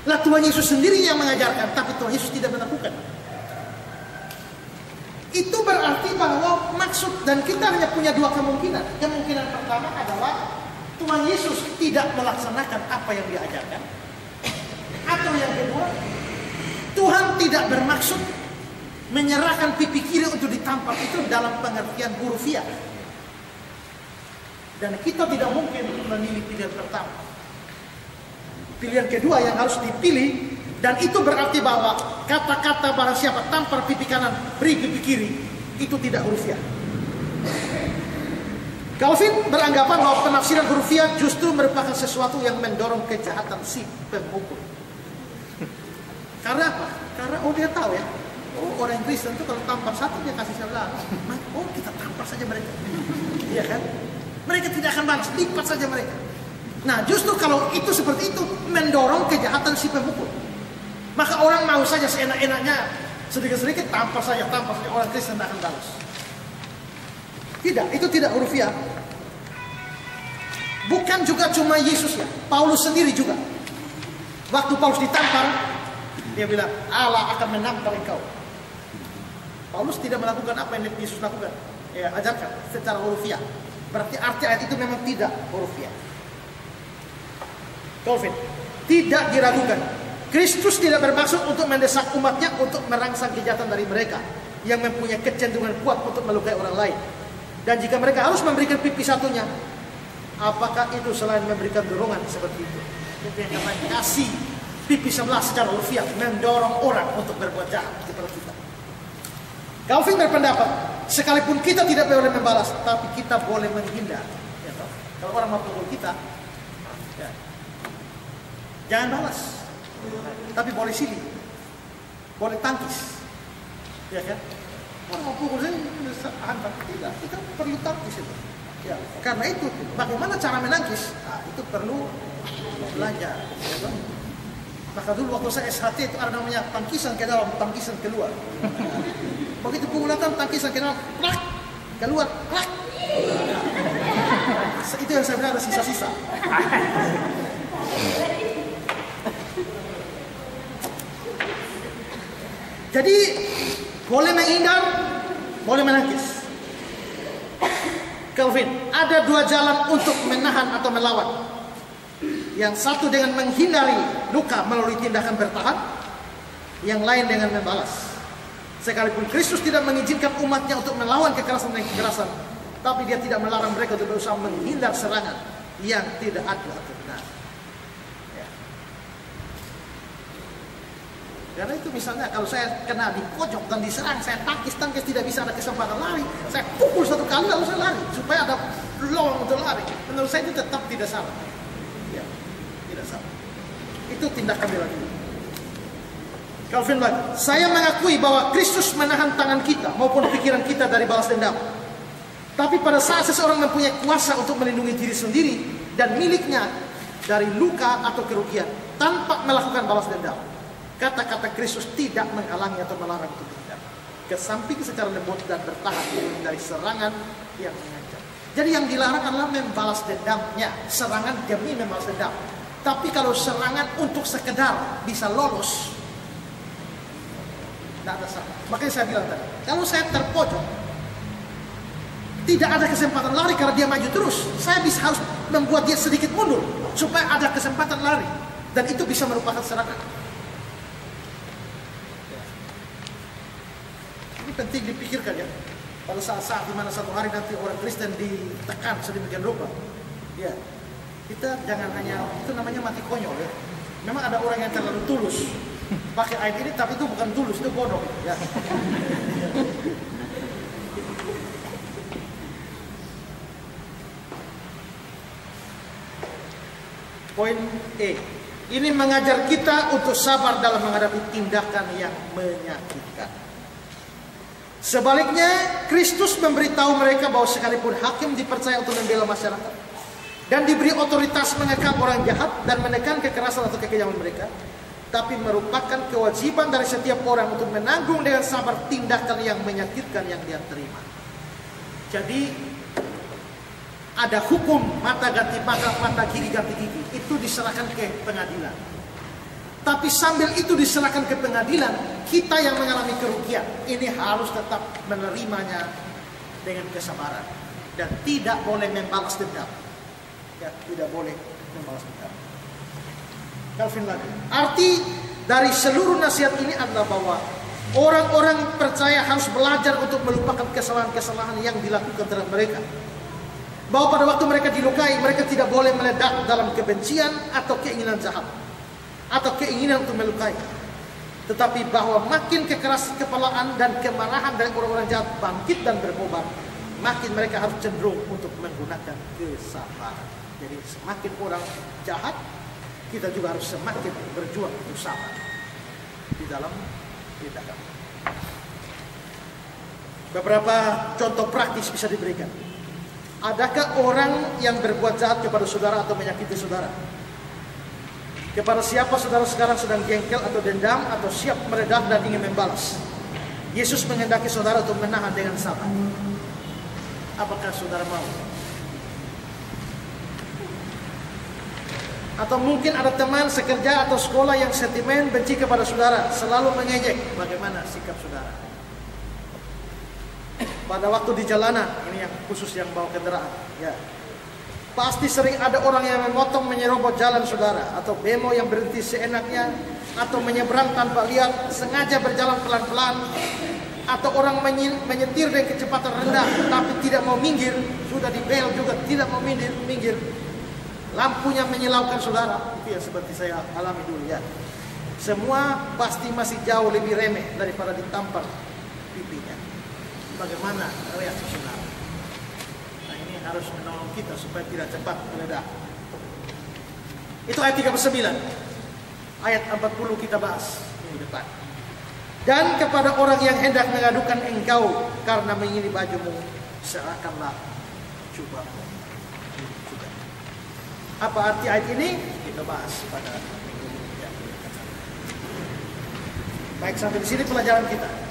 lah Tuhan Yesus sendiri yang mengajarkan, tapi Tuhan Yesus tidak melakukan. Itu berarti bahwa maksud, dan kita hanya punya dua kemungkinan. Kemungkinan pertama adalah Tuhan Yesus tidak melaksanakan apa yang diajarkan, atau yang kedua, Tuhan tidak bermaksud menyerahkan pipi kiri untuk ditampar itu dalam pengertian hurufiah. Dan kita tidak mungkin memilih pilihan pertama. Pilihan kedua yang harus dipilih, dan itu berarti bahwa kata-kata barang siapa tampar pipi kanan, beri pipi kiri, itu tidak hurufiah. Calvin beranggapan bahwa penafsiran hurufiah justru merupakan sesuatu yang mendorong kejahatan si pemukul. Karena apa? Karena dia tahu ya, orang Kristen itu kalau tampar satu dia kasih sebelah. Kita tampar saja mereka. Iya kan? Mereka tidak akan balas, lipat saja mereka. Nah, justru kalau itu seperti itu mendorong kejahatan si pemukul. Maka orang mau saja seenak-enaknya, sedikit-sedikit tampar saja. Orang Kristen tidak akan balas. Tidak, itu tidak hurufiah. Bukan juga cuma Yesus ya, Paulus sendiri juga. Waktu Paulus ditampar, dia bilang, Allah akan menampar engkau. Paulus tidak melakukan apa yang Yesus lakukan. Ya, ajarkan secara hurufiah. Berarti arti ayat itu memang tidak hurufiah. Calvin, tidak diragukan. Kristus tidak bermaksud untuk mendesak umatnya untuk merangsang kejahatan dari mereka yang mempunyai kecenderungan kuat untuk melukai orang lain. Dan jika mereka harus memberikan pipi satunya, apakah itu selain memberikan dorongan seperti itu? Itu yang namanya kasih pipi sebelah secara hurufiah, mendorong orang untuk berbuat jahat seperti kita. Calvin berpendapat, sekalipun kita tidak boleh membalas, tapi kita boleh menghindar. Ya, kalau orang mau pukul kita, ya, jangan balas, tapi boleh siling, boleh tangkis, ya kan? Orang mau pukul saya hantam, tidak, kita perlu tangkis itu. Ya, karena itu, bagaimana cara menangkis? Nah, itu perlu belajar. Ya, Maka dulu waktu saya SHT itu ada namanya tangkisan ke dalam, tangkisan keluar. Begitu menggunakan tangkisan ke dalam, plak, keluar, plak. Itu yang saya bilang ada sisa-sisa. Jadi boleh menghindar, boleh menangkis. Calvin, ada dua jalan untuk menahan atau melawan. Yang satu dengan menghindari luka melalui tindakan bertahan, yang lain dengan membalas. Sekalipun Kristus tidak mengizinkan umatnya untuk melawan kekerasan dan kekerasan, tapi dia tidak melarang mereka untuk berusaha menghindar serangan yang tidak adil atau benar. Ya. Karena itu misalnya kalau saya kena di pojok dan diserang, saya tangkis tidak bisa ada kesempatan lari, saya pukul satu kali lalu saya lari supaya ada peluang untuk lari. Menurut saya itu tetap tidak salah. Ya, tidak salah. Itu tindakan bela diri. Calvin lagi, saya mengakui bahwa Kristus menahan tangan kita maupun pikiran kita dari balas dendam. Tapi pada saat seseorang mempunyai kuasa untuk melindungi diri sendiri dan miliknya dari luka atau kerugian tanpa melakukan balas dendam, kata-kata Kristus tidak menghalangi atau melarang untuk bertindak. Kesamping secara lembut dan bertahan dari serangan yang mengancam. Jadi yang dilarang adalah membalas dendamnya, serangan demi membalas dendam. Tapi kalau serangan untuk sekedar bisa lolos, tidak ada salah. Makanya saya bilang tadi, kalau saya terpojok, tidak ada kesempatan lari karena dia maju terus, saya harus membuat dia sedikit mundur supaya ada kesempatan lari, dan itu bisa merupakan serangan. Ini penting dipikirkan ya. Pada saat-saat di mana satu hari nanti orang Kristen ditekan sedemikian rupa, ya kita jangan hanya itu namanya mati konyol ya. Memang ada orang yang terlalu tulus pakai ayat ini, tapi itu bukan tulus, itu bodoh ya. Poin E, ini mengajar kita untuk sabar dalam menghadapi tindakan yang menyakitkan. Sebaliknya, Kristus memberitahu mereka bahwa sekalipun hakim dipercaya untuk membela masyarakat dan diberi otoritas mengekang orang jahat dan menekan kekerasan atau kekejaman mereka, tapi merupakan kewajiban dari setiap orang untuk menanggung dengan sabar tindakan yang menyakitkan yang dia terima. Jadi ada hukum mata ganti mata, mata gigi ganti gigi, itu diserahkan ke pengadilan. Tapi sambil itu diserahkan ke pengadilan, kita yang mengalami kerugian ini harus tetap menerimanya dengan kesabaran dan tidak boleh membalas dendam. Ya, tidak boleh membalas dendam. Calvin lagi, arti dari seluruh nasihat ini adalah bahwa orang-orang percaya harus belajar untuk melupakan kesalahan-kesalahan yang dilakukan terhadap mereka. Bahwa pada waktu mereka dilukai, mereka tidak boleh meledak dalam kebencian atau keinginan jahat atau keinginan untuk melukai. Tetapi bahwa makin kekeras kepalaan dan kemarahan dari orang-orang jahat bangkit dan berkobar, makin mereka harus cenderung untuk menggunakan kesabaran. Jadi semakin orang jahat, kita juga harus semakin berjuang untuk sabar di dalam tindakan. Beberapa contoh praktis bisa diberikan. Adakah orang yang berbuat jahat kepada saudara atau menyakiti saudara? Kepada siapa saudara sekarang sedang jengkel atau dendam atau siap meredam dan ingin membalas? Yesus menghendaki saudara untuk menahan dengan sabar. Apakah saudara mau? Atau mungkin ada teman sekerja atau sekolah yang sentimen benci kepada saudara, selalu mengejek. Bagaimana sikap saudara? Pada waktu di jalanan, ini yang khusus yang bawa kendaraan, ya. Pasti sering ada orang yang memotong menyerobot jalan saudara, atau bemo yang berhenti seenaknya, atau menyeberang tanpa lihat, sengaja berjalan pelan-pelan, atau orang menyetir dengan kecepatan rendah tapi tidak mau minggir, sudah di bel juga tidak mau minggir. Lampunya menyilaukan saudara, itu yang seperti saya alami dulu ya. Semua pasti masih jauh lebih remeh daripada ditampar pipinya. Bagaimana reaksi saudara? Nah, ini harus menolong kita supaya tidak cepat meledak. Itu ayat 39. Ayat 40 kita bahas minggu depan. Dan kepada orang yang hendak mengadukan engkau karena mengingini bajumu, serahkanlah jubamu. Apa arti ayat ini? Kita bahas pada minggu yang akan datang. Baik, sampai di sini pelajaran kita.